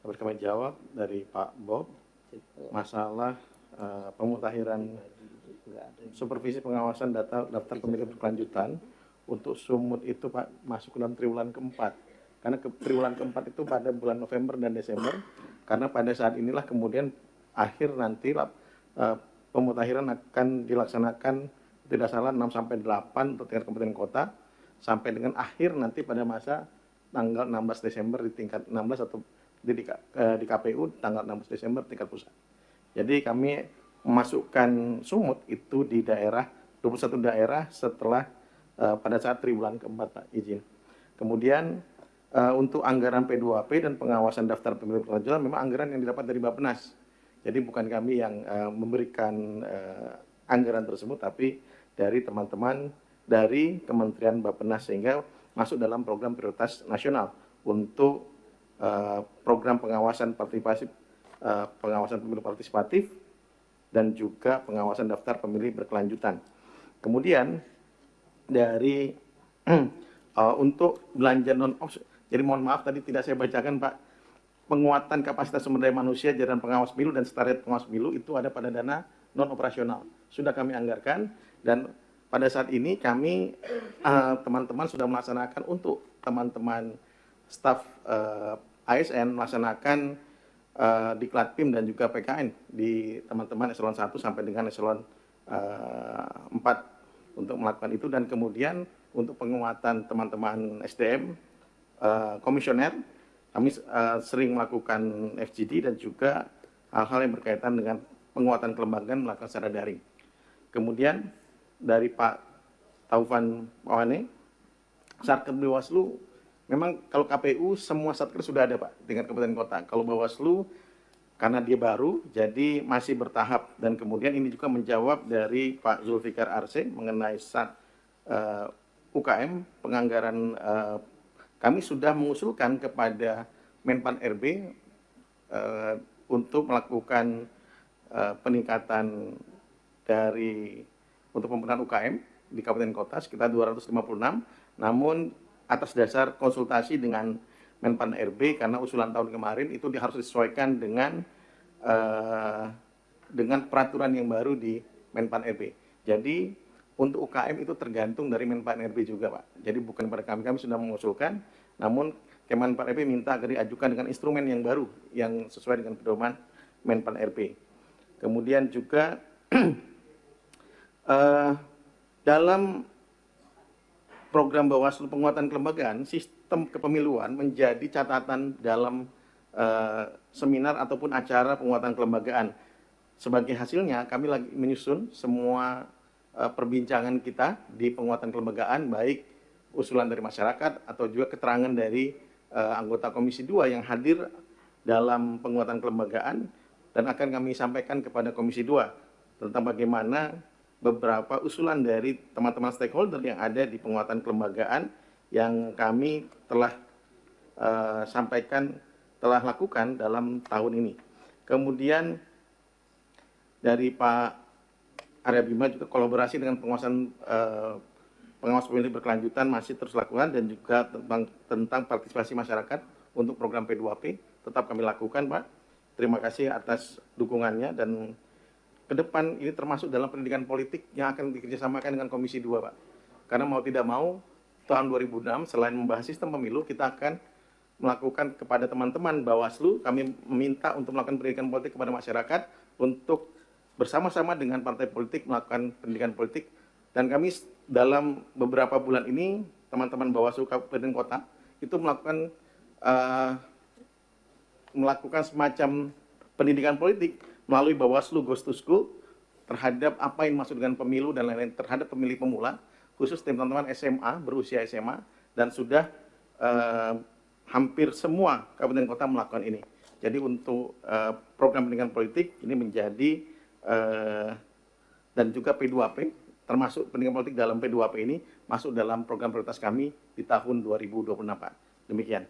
E: Dapat kami jawab dari Pak Bob masalah pemutakhiran supervisi pengawasan daftar pemilih berkelanjutan untuk sumut itu Pak masuk dalam triwulan keempat. Karena triwulan keempat itu pada bulan November dan Desember, karena pada saat inilah kemudian akhir nanti pemutakhiran akan dilaksanakan tidak salah 6-8 untuk tingkat kabupaten kota, sampai dengan akhir nanti pada masa tanggal 16 Desember di tingkat 16 atau di KPU tanggal 16 Desember tingkat pusat. Jadi kami memasukkan sumut itu di daerah 21 daerah setelah pada saat triwulan keempat Pak, izin. Kemudian untuk anggaran P2P dan pengawasan daftar pemilih berkelanjutan memang anggaran yang didapat dari Bappenas. Jadi bukan kami yang memberikan anggaran tersebut, tapi dari teman-teman dari Kementerian Bappenas, sehingga masuk dalam program prioritas nasional untuk program pengawasan partisipasi, pengawasan pemilu partisipatif, dan juga pengawasan daftar pemilih berkelanjutan. Kemudian dari untuk belanja non-ops, jadi mohon maaf tadi tidak saya bacakan Pak, penguatan kapasitas sumber daya manusia jajaran pengawas pemilu dan sekretariat pengawas pemilu itu ada pada dana non-operasional. Sudah kami anggarkan dan pada saat ini kami teman-teman sudah melaksanakan untuk teman-teman staf ASN melaksanakan Diklat PIM dan juga PKN di teman-teman eselon 1 sampai dengan eselon 4 untuk melakukan itu, dan kemudian untuk penguatan teman-teman SDM komisioner kami sering melakukan FGD dan juga hal-hal yang berkaitan dengan penguatan kelembagaan melakukan secara daring. Kemudian dari Pak Taufan Mawane, Satker Bawaslu, memang kalau KPU semua Satker sudah ada Pak dengan kabupaten kota. Kalau Bawaslu karena dia baru jadi masih bertahap, dan kemudian ini juga menjawab dari Pak Zulfikar Arse mengenai UKM penganggaran. Kami sudah mengusulkan kepada Menpan RB untuk melakukan peningkatan untuk pembenahan UKM di kabupaten kota sekitar 256, namun atas dasar konsultasi dengan Menpan RB karena usulan tahun kemarin itu harus disesuaikan dengan peraturan yang baru di Menpan RB. Jadi untuk UKM itu tergantung dari Menpan RB juga Pak. Jadi bukan pada kami sudah mengusulkan, namun Kemenpan RB minta agar diajukan dengan instrumen yang baru yang sesuai dengan pedoman Menpan RB. Kemudian juga dalam program Bawaslu penguatan kelembagaan, sistem kepemiluan menjadi catatan dalam seminar ataupun acara penguatan kelembagaan. Sebagai hasilnya kami lagi menyusun semua perbincangan kita di penguatan kelembagaan, baik usulan dari masyarakat atau juga keterangan dari anggota Komisi 2 yang hadir dalam penguatan kelembagaan, dan akan kami sampaikan kepada Komisi 2 tentang bagaimana beberapa usulan dari teman-teman stakeholder yang ada di penguatan kelembagaan yang kami telah telah lakukan dalam tahun ini. Kemudian dari Pak Arya Bima juga kolaborasi dengan pengawas pemilih berkelanjutan masih terus lakukan, dan juga tentang partisipasi masyarakat untuk program P2P tetap kami lakukan Pak. Terima kasih atas dukungannya, dan ke depan ini termasuk dalam pendidikan politik yang akan dikerjasamakan dengan Komisi 2 Pak. Karena mau tidak mau tahun 2006 selain membahas sistem pemilu, kita akan melakukan kepada teman-teman Bawaslu, kami meminta untuk melakukan pendidikan politik kepada masyarakat untuk bersama-sama dengan partai politik melakukan pendidikan politik. Dan kami dalam beberapa bulan ini
K: teman-teman Bawaslu Kabupaten Kota itu melakukan semacam pendidikan politik melalui Bawaslu Goes to School terhadap apa yang masuk dengan pemilu dan lain-lain terhadap pemilih pemula, khusus teman-teman SMA, berusia SMA, dan sudah hampir semua kabupaten kota melakukan ini. Jadi untuk program pendidikan politik ini menjadi dan juga P2P, termasuk pendidikan politik dalam P2P ini masuk dalam program prioritas kami di tahun 2024. Demikian.